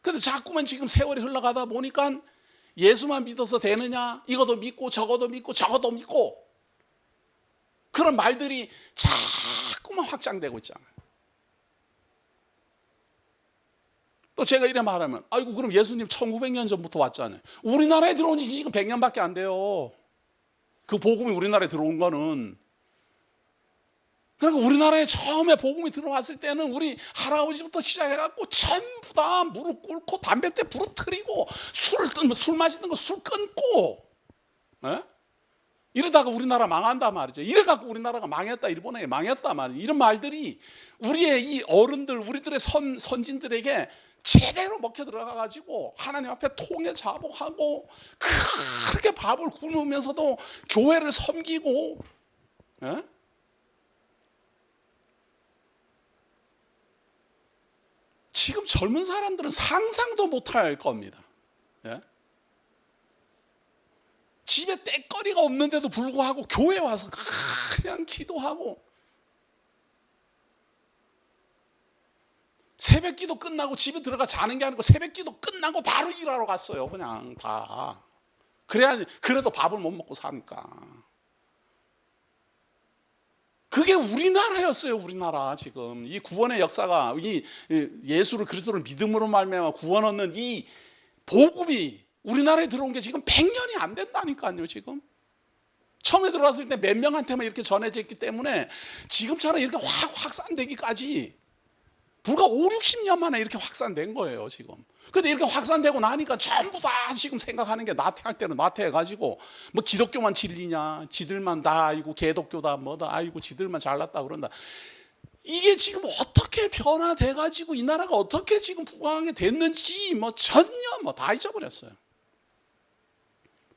그런데 자꾸만 지금 세월이 흘러가다 보니까 예수만 믿어서 되느냐, 이것도 믿고 저것도 믿고 그런 말들이 자꾸만 확장되고 있잖아요. 또 제가 이래 말하면 아이고 그럼 예수님 1900년 전부터 왔잖아요. 우리나라에 들어온 지 지금 100년밖에 안 돼요. 그 복음이 우리나라에 들어온 거는. 그러니까 우리나라에 처음에 복음이 들어왔을 때는 우리 할아버지부터 시작해갖고 전부 다 무릎 꿇고 담배 때 부러뜨리고 술 마시는 거 술 끊고 이러다가 우리나라 망한단 말이죠. 이래갖고 우리나라가 망했다, 일본에 망했다 말이에요. 이런 말들이 우리의 이 어른들, 우리들의 선진들에게 제대로 먹혀 들어가가지고 하나님 앞에 통해 자복하고 그렇게 밥을 굶으면서도 교회를 섬기고 지금 젊은 사람들은 상상도 못할 겁니다. 집에 떼거리가 없는데도 불구하고 교회 와서 그냥 기도하고 새벽기도 끝나고 집에 들어가 자는 게 아니고 새벽기도 끝나고 바로 일하러 갔어요. 그냥 다. 그래도 밥을 못 먹고 사니까. 그게 우리나라였어요. 우리나라 지금 이 구원의 역사가 이 예수를 그리스도를 믿음으로 말미암아 구원 얻는 이 복음이 우리나라에 들어온 게 지금 100년이 안 된다니까요. 지금 처음에 들어왔을 때 몇 명한테만 이렇게 전해져 있기 때문에 지금처럼 이렇게 확 확산되기까지 불과 5, 60년 만에 이렇게 확산된 거예요 지금. 근데 이렇게 확산되고 나니까 전부 다 지금 생각하는 게 나태할 때는 나태해가지고 뭐 기독교만 진리냐, 지들만 다 아이고 개독교다 뭐다 아이고 지들만 잘났다 그런다. 이게 지금 어떻게 변화돼가지고 이 나라가 어떻게 지금 부강하게 됐는지 뭐 전혀 뭐 다 잊어버렸어요.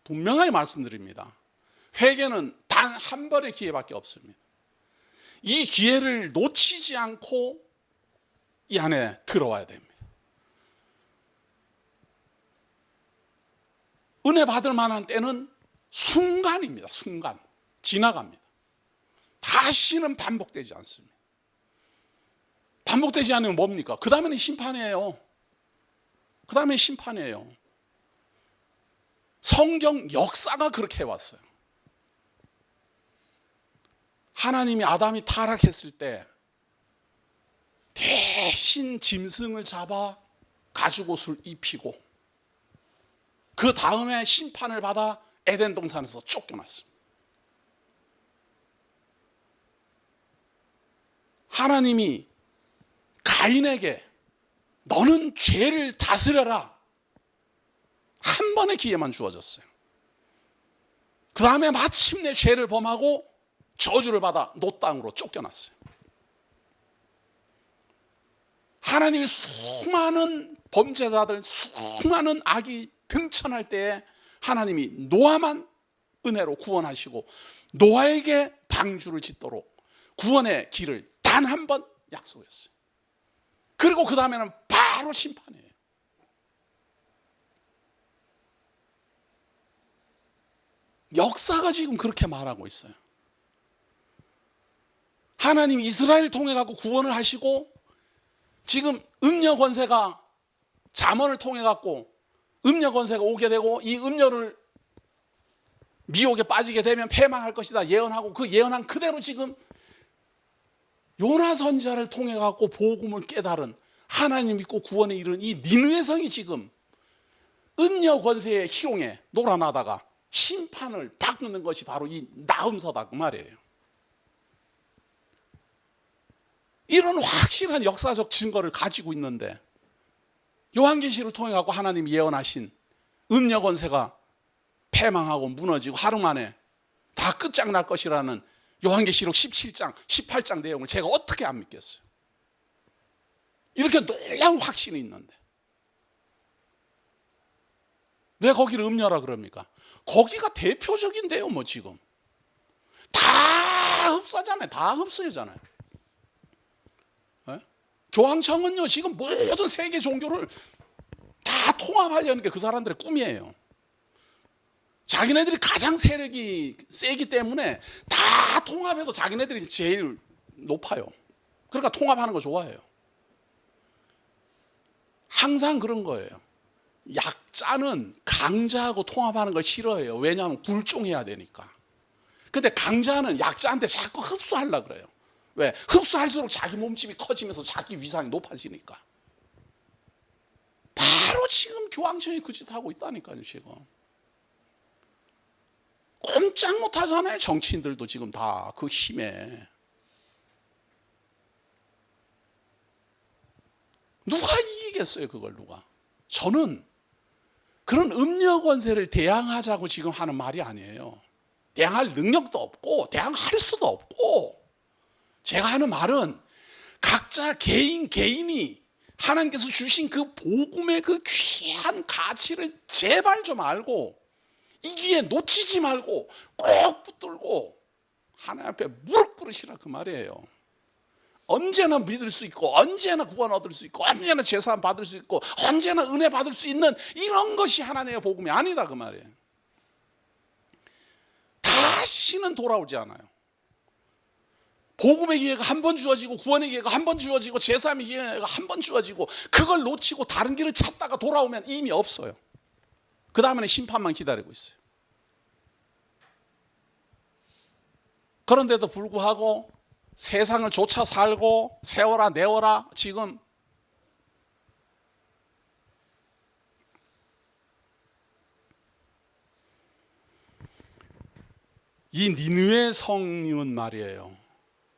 분명하게 말씀드립니다. 회개는 단 한 번의 기회밖에 없습니다. 이 기회를 놓치지 않고 이 안에 들어와야 됩니다. 은혜 받을 만한 때는 순간입니다. 순간. 지나갑니다. 다시는 반복되지 않습니다. 반복되지 않으면 뭡니까? 그 다음에는 심판이에요. 그 다음에 심판이에요. 성경 역사가 그렇게 해왔어요. 하나님이 아담이 타락했을 때 대신 짐승을 잡아 가죽옷을 입히고 그 다음에 심판을 받아 에덴 동산에서 쫓겨났습니다. 하나님이 가인에게 너는 죄를 다스려라 한 번의 기회만 주어졌어요. 그 다음에 마침내 죄를 범하고 저주를 받아 노 땅으로 쫓겨났어요. 하나님이 수많은 범죄자들, 수많은 악이 등천할 때에 하나님이 노아만 은혜로 구원하시고 노아에게 방주를 짓도록 구원의 길을 단 한 번 약속했어요. 그리고 그 다음에는 바로 심판이에요. 역사가 지금 그렇게 말하고 있어요. 하나님 이스라엘을 통해 갖고 구원을 하시고 지금 음녀 권세가 잠언을 통해 갖고 음녀 권세가 오게 되고 이 음녀를 미혹에 빠지게 되면 패망할 것이다 예언하고 그 예언한 그대로 지금 요나 선지자를 통해 갖고 복음을 깨달은 하나님 믿고 구원에 이른 이 니느웨 성이 지금 음녀 권세의 희용에 놀아나다가 심판을 받는 것이 바로 이 나음서다 그 말이에요. 이런 확실한 역사적 증거를 가지고 있는데 요한계시를 통해 갖고 하나님이 예언하신 음녀 권세가 패망하고 무너지고 하루 만에 다 끝장날 것이라는 요한계시록 17장, 18장 내용을 제가 어떻게 안 믿겠어요? 이렇게 놀라운 확신이 있는데 왜 거기를 음녀라 그럽니까? 거기가 대표적인데요 뭐 지금 다 흡수하잖아요. 다 흡수하잖아요. 교황청은요 지금 모든 세계 종교를 다 통합하려는 게 그 사람들의 꿈이에요. 자기네들이 가장 세력이 세기 때문에 다 통합해도 자기네들이 제일 높아요. 그러니까 통합하는 거 좋아해요. 항상 그런 거예요. 약자는 강자하고 통합하는 걸 싫어해요. 왜냐하면 굴종해야 되니까. 근데 강자는 약자한테 자꾸 흡수하려고 그래요. 왜? 흡수할수록 자기 몸집이 커지면서 자기 위상이 높아지니까. 바로 지금 교황청이 그 짓 하고 있다니까요 지금. 꼼짝 못하잖아요. 정치인들도 지금 다 그 힘에. 누가 이기겠어요 그걸 누가. 저는 그런 음녀 권세를 대항하자고 지금 하는 말이 아니에요. 대항할 능력도 없고 대항할 수도 없고 제가 하는 말은 각자 개인이 하나님께서 주신 그 복음의 그 귀한 가치를 제발 좀 알고 이 기회에 놓치지 말고 꼭 붙들고 하나님 앞에 무릎 꿇으시라 그 말이에요. 언제나 믿을 수 있고 언제나 구원 얻을 수 있고 언제나 제사함 받을 수 있고 언제나 은혜 받을 수 있는 이런 것이 하나님의 복음이 아니다 그 말이에요. 다시는 돌아오지 않아요. 복음의 기회가 한 번 주어지고 구원의 기회가 한 번 주어지고 제사함의 기회가 한 번 주어지고 그걸 놓치고 다른 길을 찾다가 돌아오면 이미 없어요. 그 다음에는 심판만 기다리고 있어요. 그런데도 불구하고 세상을 쫓아 살고 세워라 내워라 지금 이 니느웨 성은 말이에요.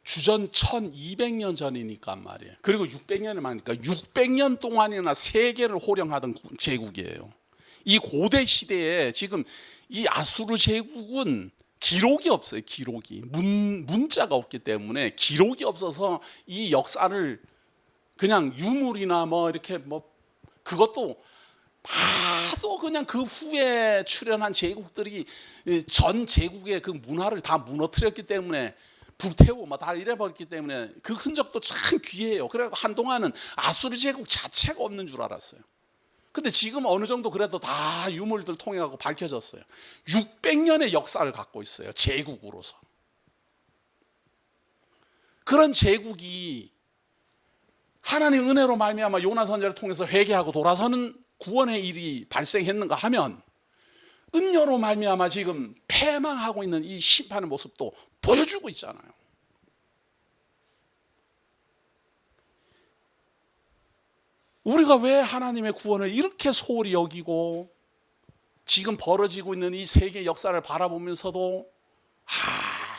주전 1200년 전이니까 말이에요. 그리고 600년을 말하니까 600년 동안이나 세계를 호령하던 제국이에요. 이 고대 시대에 지금 이 아수르 제국은 기록이 없어요. 기록이 문자가 없기 때문에 기록이 없어서 이 역사를 그냥 유물이나 뭐 이렇게 뭐 그것도 하도 그냥 그 후에 출현한 제국들이 전 제국의 그 문화를 다 무너뜨렸기 때문에 불태우고 막 다 이래버렸기 때문에 그 흔적도 참 귀해요. 그래서 한동안은 아수르 제국 자체가 없는 줄 알았어요. 근데 지금 어느 정도 그래도 다 유물들 통해 갖고 밝혀졌어요. 600년의 역사를 갖고 있어요. 제국으로서. 그런 제국이 하나님 은혜로 말미암아 요나 선지자를 통해서 회개하고 돌아서는 구원의 일이 발생했는가 하면 음료로 말미암아 지금 패망하고 있는 이 심판의 모습도 보여주고 있잖아요. 우리가 왜 하나님의 구원을 이렇게 소홀히 여기고 지금 벌어지고 있는 이 세계 역사를 바라보면서도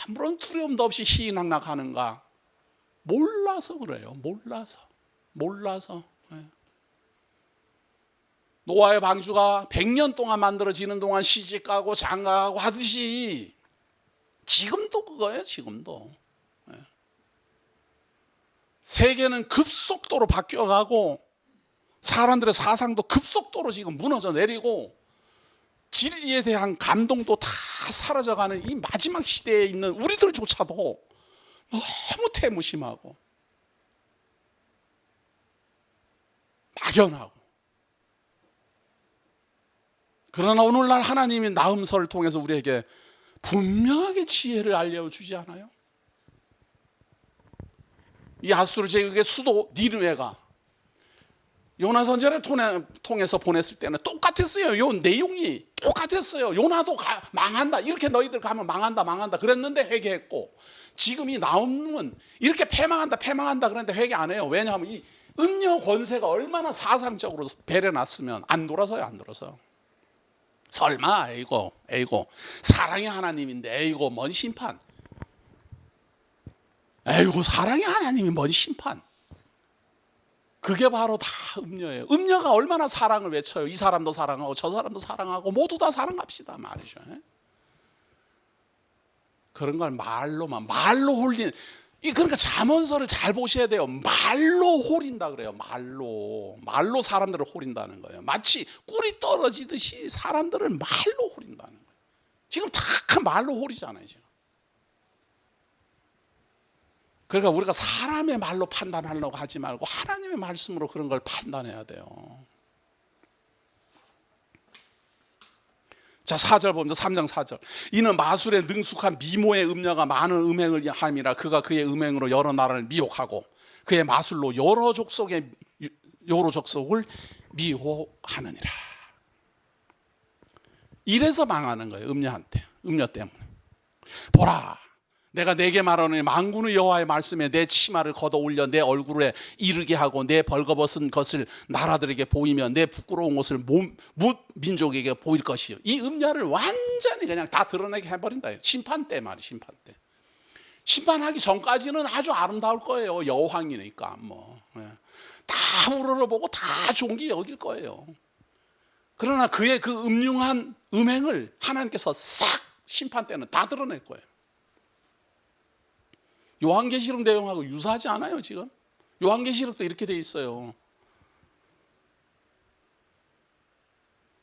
아무런 두려움도 없이 희희낙낙하는가? 몰라서 그래요. 몰라서. 노아의 방주가 100년 동안 만들어지는 동안 시집가고 장가가고 하듯이 지금도 그거예요. 지금도. 세계는 급속도로 바뀌어가고 사람들의 사상도 급속도로 지금 무너져 내리고 진리에 대한 감동도 다 사라져가는 이 마지막 시대에 있는 우리들조차도 너무 태무심하고 막연하고. 그러나 오늘날 하나님이 나음서를 통해서 우리에게 분명하게 지혜를 알려주지 않아요? 이 아수르 제국의 수도 니느웨가 요나 선지자를 통해서 보냈을 때는 똑같았어요. 요 내용이 똑같았어요. 요나도 망한다. 이렇게 너희들 가면 망한다. 그랬는데 회개했고, 지금 이 나움은 이렇게 패망한다 그랬는데 회개 안 해요. 왜냐하면 이 음녀 권세가 얼마나 사상적으로 배려놨으면 안 돌아서요. 안 돌아서. 설마 에이고 사랑의 하나님인데 에이고 뭔 심판. 에이고 사랑의 하나님이 뭔 심판. 그게 바로 다 음녀예요. 음녀가 얼마나 사랑을 외쳐요. 이 사람도 사랑하고 저 사람도 사랑하고 모두 다 사랑합시다 말이죠. 그런 걸 말로 홀린. 그러니까 잠언서를 잘 보셔야 돼요. 말로 홀인다 그래요. 말로 사람들을 홀인다는 거예요. 마치 꿀이 떨어지듯이 사람들을 말로 홀인다는 거예요. 지금 다 말로 홀이잖아요. 지금. 그러니까 우리가 사람의 말로 판단하려고 하지 말고 하나님의 말씀으로 그런 걸 판단해야 돼요. 자, 4절 봅니다. 3장 4절. 이는 마술에 능숙한 미모의 음녀가 많은 음행을 함이라. 그가 그의 음행으로 여러 나라를 미혹하고 그의 마술로 여러 족속을 미혹하느니라. 이래서 망하는 거예요. 음녀 때문에. 보라, 내가 내게 말하노니 만군의 여호와의 말씀에 내 치마를 걷어 올려 내 얼굴에 이르게 하고 내 벌거벗은 것을 나라들에게 보이며 내 부끄러운 옷을 뭇 민족에게 보일 것이요. 이 음녀를 완전히 그냥 다 드러내게 해버린다. 심판 때 말이에요. 심판 때. 심판하기 전까지는 아주 아름다울 거예요. 여왕이니까 다 우러러보고 다 존귀 여길 거예요. 그러나 그의 그 음흉한 음행을 하나님께서 싹 심판 때는 다 드러낼 거예요. 요한계시록 내용하고 유사하지 않아요. 지금 요한계시록도 이렇게 돼 있어요.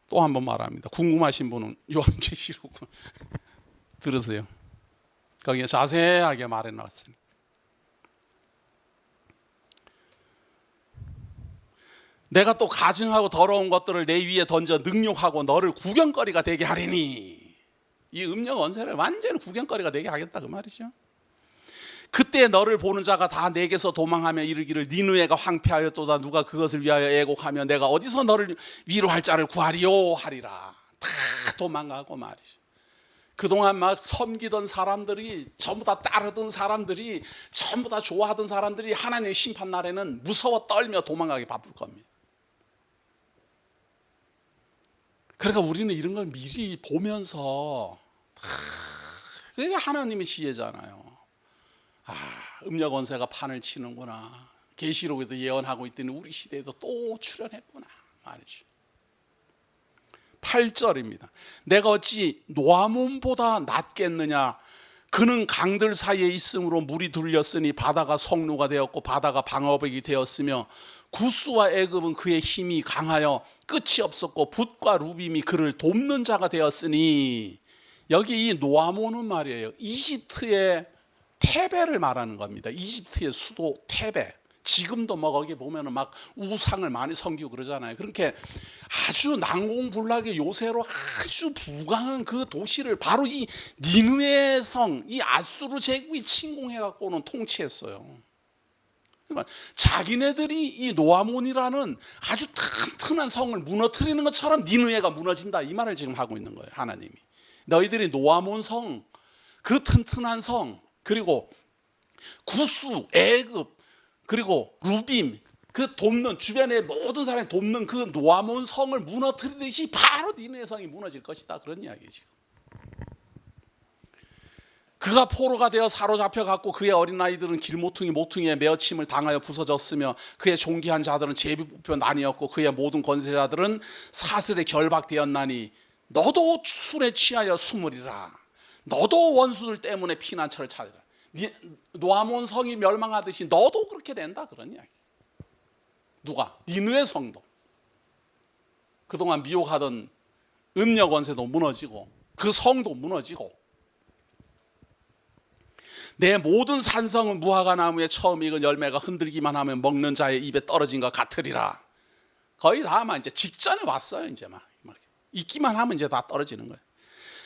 또 한 번 말합니다. 궁금하신 분은 요한계시록 들으세요. 거기에 자세하게 말해 놨습니다. 내가 또 가증하고 더러운 것들을 내 위에 던져 능욕하고 너를 구경거리가 되게 하리니. 이 음녀 원세를 완전히 구경거리가 되게 하겠다 그 말이죠. 그때 너를 보는 자가 다 내게서 도망하며 이르기를 니느웨가 황폐하였도다. 누가 그것을 위하여 애곡하며 내가 어디서 너를 위로할 자를 구하리요 하리라. 다 도망가고 말이죠. 그동안 막 섬기던 사람들이, 전부 다 따르던 사람들이, 전부 다 좋아하던 사람들이 하나님의 심판 날에는 무서워 떨며 도망가기 바쁠 겁니다. 그러니까 우리는 이런 걸 미리 보면서, 그게 하나님의 지혜잖아요. 음력 원세가 판을 치는구나. 계시록에도 예언하고 있더니 우리 시대에도 또 출현했구나 말이죠. 8절입니다. 내가 어찌 노아몬보다 낫겠느냐. 그는 강들 사이에 있으므로 물이 둘렸으니 바다가 성루가 되었고 바다가 방어벽이 되었으며 구스와 애굽은 그의 힘이 강하여 끝이 없었고 붓과 루빔이 그를 돕는 자가 되었으니, 여기 이 노아몬은 말이에요, 이집트의 테베를 말하는 겁니다. 이집트의 수도 테베. 지금도 뭐 거기 보면은 막 우상을 많이 섬기고 그러잖아요. 그렇게 아주 난공불락의 요새로 아주 부강한 그 도시를 바로 이 니느웨 성, 이 아수르 제국이 침공해 갖고는 통치했어요. 그러니까 자기네들이 이 노아몬이라는 아주 튼튼한 성을 무너뜨리는 것처럼 니느웨가 무너진다, 이 말을 지금 하고 있는 거예요. 하나님이 너희들이 노아몬 성, 그 튼튼한 성, 그리고 구스, 애굽, 그리고 루빔, 그 돕는 주변의 모든 사람이 돕는 그 노아몬 성을 무너뜨리듯이 바로 니느웨 성이 무너질 것이다, 그런 이야기지. 그가 포로가 되어 사로잡혀 갖고 그의 어린아이들은 모퉁이에 메어침을 당하여 부서졌으며 그의 존귀한 자들은 제비뽑혀 나뉘었고 그의 모든 권세자들은 사슬에 결박되었나니 너도 술에 취하여 숨으리라. 너도 원수들 때문에 피난처를 찾으라. 노아몬 성이 멸망하듯이 너도 그렇게 된다, 그런 이야기. 누가? 니느웨 성도. 그동안 미혹하던 음력 원세도 무너지고 그 성도 무너지고, 내 모든 산성은 무화과 나무에 처음 익은 열매가 흔들기만 하면 먹는 자의 입에 떨어진 것 같으리라. 거의 다 아마 이제 직전에 왔어요. 이제 막 익기만 하면 이제 다 떨어지는 거예요.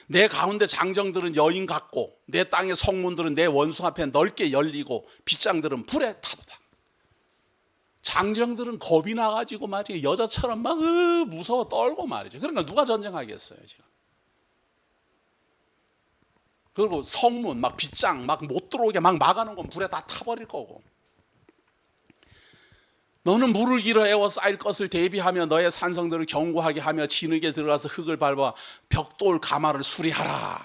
내 가운데 장정들은 여인 같고 내 땅의 성문들은 내 원수 앞에 넓게 열리고 빗장들은 불에 타도다. 장정들은 겁이 나가지고 말이에요, 여자처럼 막 무서워 떨고 말이죠. 그러니까 누가 전쟁하겠어요 지금. 그리고 성문 막 빗장 막 못 들어오게 막 막아놓은 건 불에 다 타버릴 거고, 너는 물을 길어 애워 쌓일 것을 대비하며 너의 산성들을 견고하게 하며 진흙에 들어가서 흙을 밟아 벽돌 가마를 수리하라.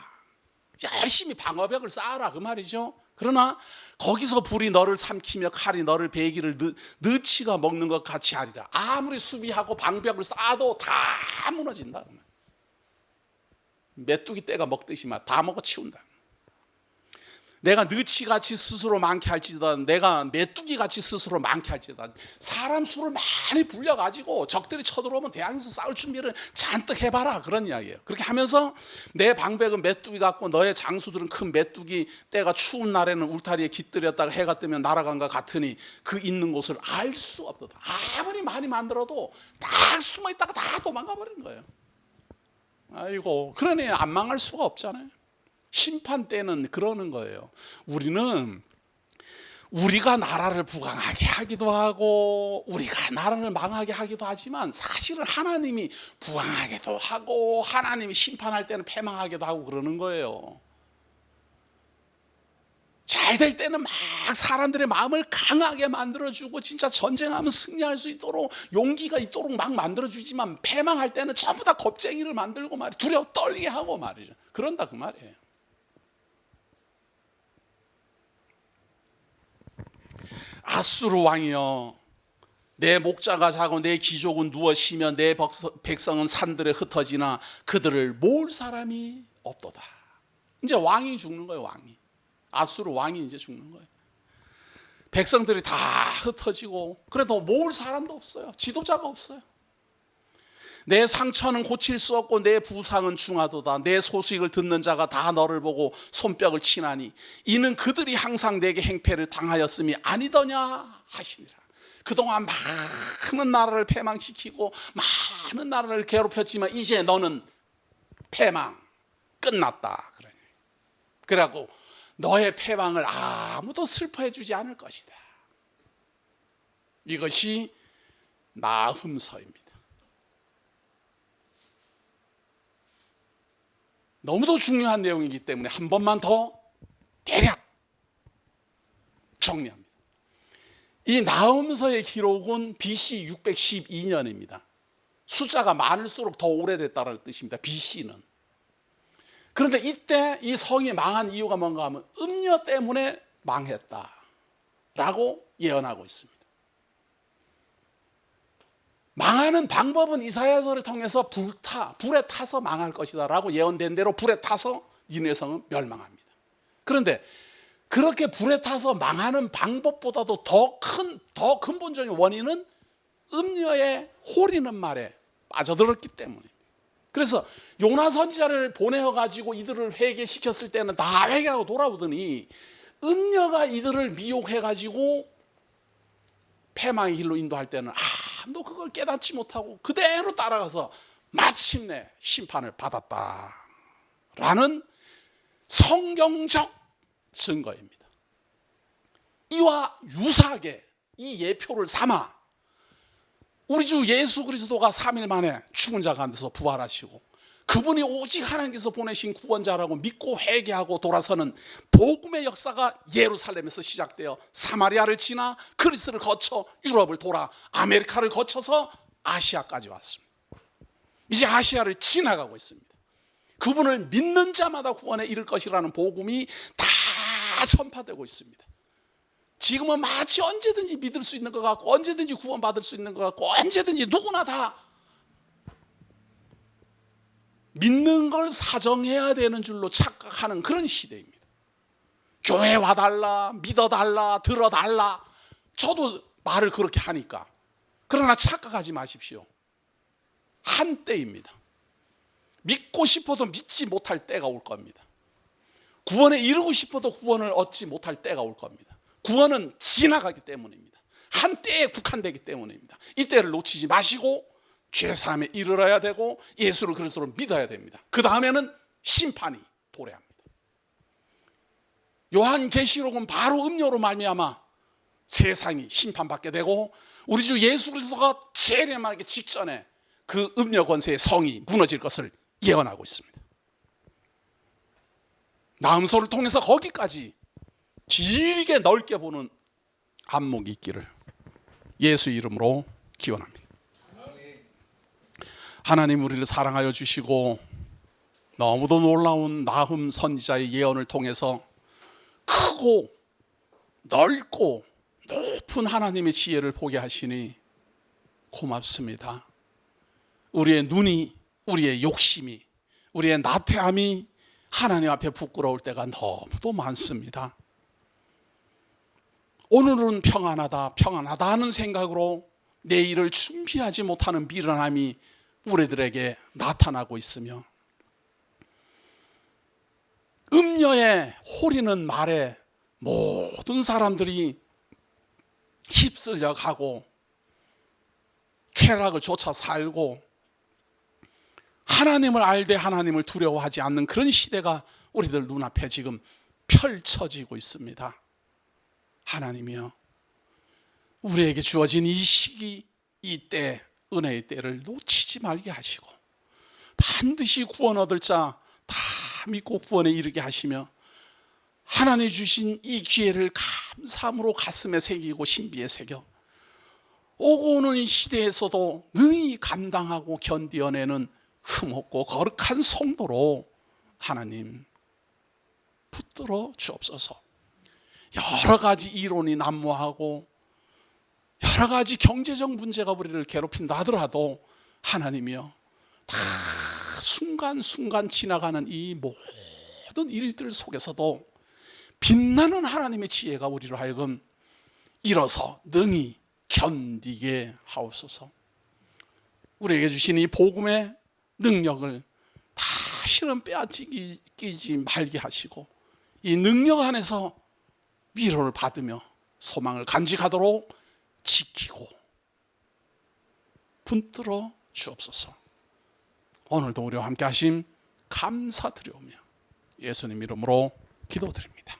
열심히 방어벽을 쌓아라, 그 말이죠. 그러나 거기서 불이 너를 삼키며 칼이 너를 베기를 느치가 먹는 것 같이 하리라. 아무리 수비하고 방벽을 쌓아도 다 무너진다. 메뚜기 떼가 먹듯이 막 다 먹어 치운다. 내가 느치같이 스스로 많게 할지다, 내가 메뚜기같이 스스로 많게 할지다. 사람 수를 많이 불려가지고 적들이 쳐들어오면 대항에서 싸울 준비를 잔뜩 해봐라, 그런 이야기예요. 그렇게 하면서 내 방백은 메뚜기 같고 너의 장수들은 큰 메뚜기 떼가 추운 날에는 울타리에 깃들였다가 해가 뜨면 날아간 것 같으니 그 있는 곳을 알 수 없도다. 아무리 많이 만들어도 딱 숨어있다가 다 도망가 버린 거예요. 아이고, 그러니 안 망할 수가 없잖아요. 심판 때는 그러는 거예요. 우리는 우리가 나라를 부강하게 하기도 하고 우리가 나라를 망하게 하기도 하지만 사실은 하나님이 부강하게도 하고 하나님이 심판할 때는 패망하게도 하고 그러는 거예요. 잘 될 때는 막 사람들의 마음을 강하게 만들어주고 진짜 전쟁하면 승리할 수 있도록 용기가 있도록 막 만들어주지만, 패망할 때는 전부 다 겁쟁이를 만들고 말이에요. 두려워 떨게 하고 말이죠. 그런다, 그 말이에요. 아수르 왕이여, 내 목자가 자고 내 귀족은 누워 쉬며 내 백성은 산들에 흩어지나 그들을 모을 사람이 없도다. 이제 왕이 죽는 거예요. 왕이, 아수르 왕이 이제 죽는 거예요. 백성들이 다 흩어지고 그래도 모을 사람도 없어요. 지도자가 없어요. 내 상처는 고칠 수 없고 내 부상은 중하도다. 내 소식을 듣는 자가 다 너를 보고 손뼉을 치나니 이는 그들이 항상 내게 행패를 당하였음이 아니더냐 하시니라. 그동안 많은 나라를 패망시키고 많은 나라를 괴롭혔지만 이제 너는 패망 끝났다. 그래갖고 너의 패망을 아무도 슬퍼해 주지 않을 것이다. 이것이 나훔서입니다. 너무도 중요한 내용이기 때문에 한 번만 더 대략 정리합니다. 이 나훔서의 기록은 BC 612년입니다. 숫자가 많을수록 더 오래됐다는 뜻입니다. BC는. 그런데 이때 이 성이 망한 이유가 뭔가 하면 음녀 때문에 망했다. 라고 예언하고 있습니다. 망하는 방법은 이사야서를 통해서 불에 타서 망할 것이다 라고 예언된 대로 불에 타서 니느웨 성은 멸망합니다. 그런데 그렇게 불에 타서 망하는 방법보다도 더 근본적인 원인은 음녀의 호리는 말에 빠져들었기 때문입니다. 그래서 요나 선지자를 보내어가지고 이들을 회개시켰을 때는 다 회개하고 돌아오더니 음녀가 이들을 미혹해가지고 패망의 길로 인도할 때는 너 그걸 깨닫지 못하고 그대로 따라가서 마침내 심판을 받았다라는 성경적 증거입니다. 이와 유사하게 이 예표를 삼아 우리 주 예수 그리스도가 3일 만에 죽은 자 가운데서 부활하시고 그분이 오직 하나님께서 보내신 구원자라고 믿고 회개하고 돌아서는 복음의 역사가 예루살렘에서 시작되어 사마리아를 지나 그리스를 거쳐 유럽을 돌아 아메리카를 거쳐서 아시아까지 왔습니다. 이제 아시아를 지나가고 있습니다. 그분을 믿는 자마다 구원에 이를 것이라는 복음이 다 전파되고 있습니다. 지금은 마치 언제든지 믿을 수 있는 것 같고 언제든지 구원받을 수 있는 것 같고 언제든지 누구나 다 믿는 걸 사정해야 되는 줄로 착각하는 그런 시대입니다. 교회 와달라, 믿어달라, 들어달라. 저도 말을 그렇게 하니까. 그러나 착각하지 마십시오. 한때입니다. 믿고 싶어도 믿지 못할 때가 올 겁니다. 구원에 이르고 싶어도 구원을 얻지 못할 때가 올 겁니다. 구원은 지나가기 때문입니다. 한때에 국한되기 때문입니다. 이때를 놓치지 마시고 죄사함에 이르러야 되고 예수를 그리스도로 믿어야 됩니다. 그 다음에는 심판이 도래합니다. 요한계시록은 바로 음료로 말미암아 세상이 심판받게 되고 우리 주 예수 그리스도가 재림하기 직전에 그 음료 권세의 성이 무너질 것을 예언하고 있습니다. 나음소를 통해서 거기까지 길게 넓게 보는 안목이 있기를 예수 이름으로 기원합니다. 하나님 우리를 사랑하여 주시고 너무도 놀라운 나흠 선지자의 예언을 통해서 크고 넓고 높은 하나님의 지혜를 보게 하시니 고맙습니다. 우리의 눈이, 우리의 욕심이, 우리의 나태함이 하나님 앞에 부끄러울 때가 너무도 많습니다. 오늘은 평안하다 하는 생각으로 내일을 준비하지 못하는 미련함이 우리들에게 나타나고 있으며 음녀의 호리는 말에 모든 사람들이 휩쓸려 가고 쾌락을 쫓아 살고 하나님을 알되 하나님을 두려워하지 않는 그런 시대가 우리들 눈앞에 지금 펼쳐지고 있습니다. 하나님이여 우리에게 주어진 이 시기, 이 때, 은혜의 때를 놓치지 말게 하시고 반드시 구원 얻을 자 다 믿고 구원에 이르게 하시며 하나님 주신 이 기회를 감사함으로 가슴에 새기고 신비에 새겨 오고 오는 이 시대에서도 능히 감당하고 견디어내는 흠없고 거룩한 성도로 하나님 붙들어 주옵소서. 여러 가지 이론이 난무하고 여러 가지 경제적 문제가 우리를 괴롭힌다 하더라도 하나님이여 다 순간순간 지나가는 이 모든 일들 속에서도 빛나는 하나님의 지혜가 우리로 하여금 일어서 능히 견디게 하옵소서. 우리에게 주신 이 복음의 능력을 다시는 빼앗기지 말게 하시고 이 능력 안에서 위로를 받으며 소망을 간직하도록 지키고 붙들어 주옵소서. 오늘도 우리와 함께 하심 감사드리오며 예수님 이름으로 기도드립니다.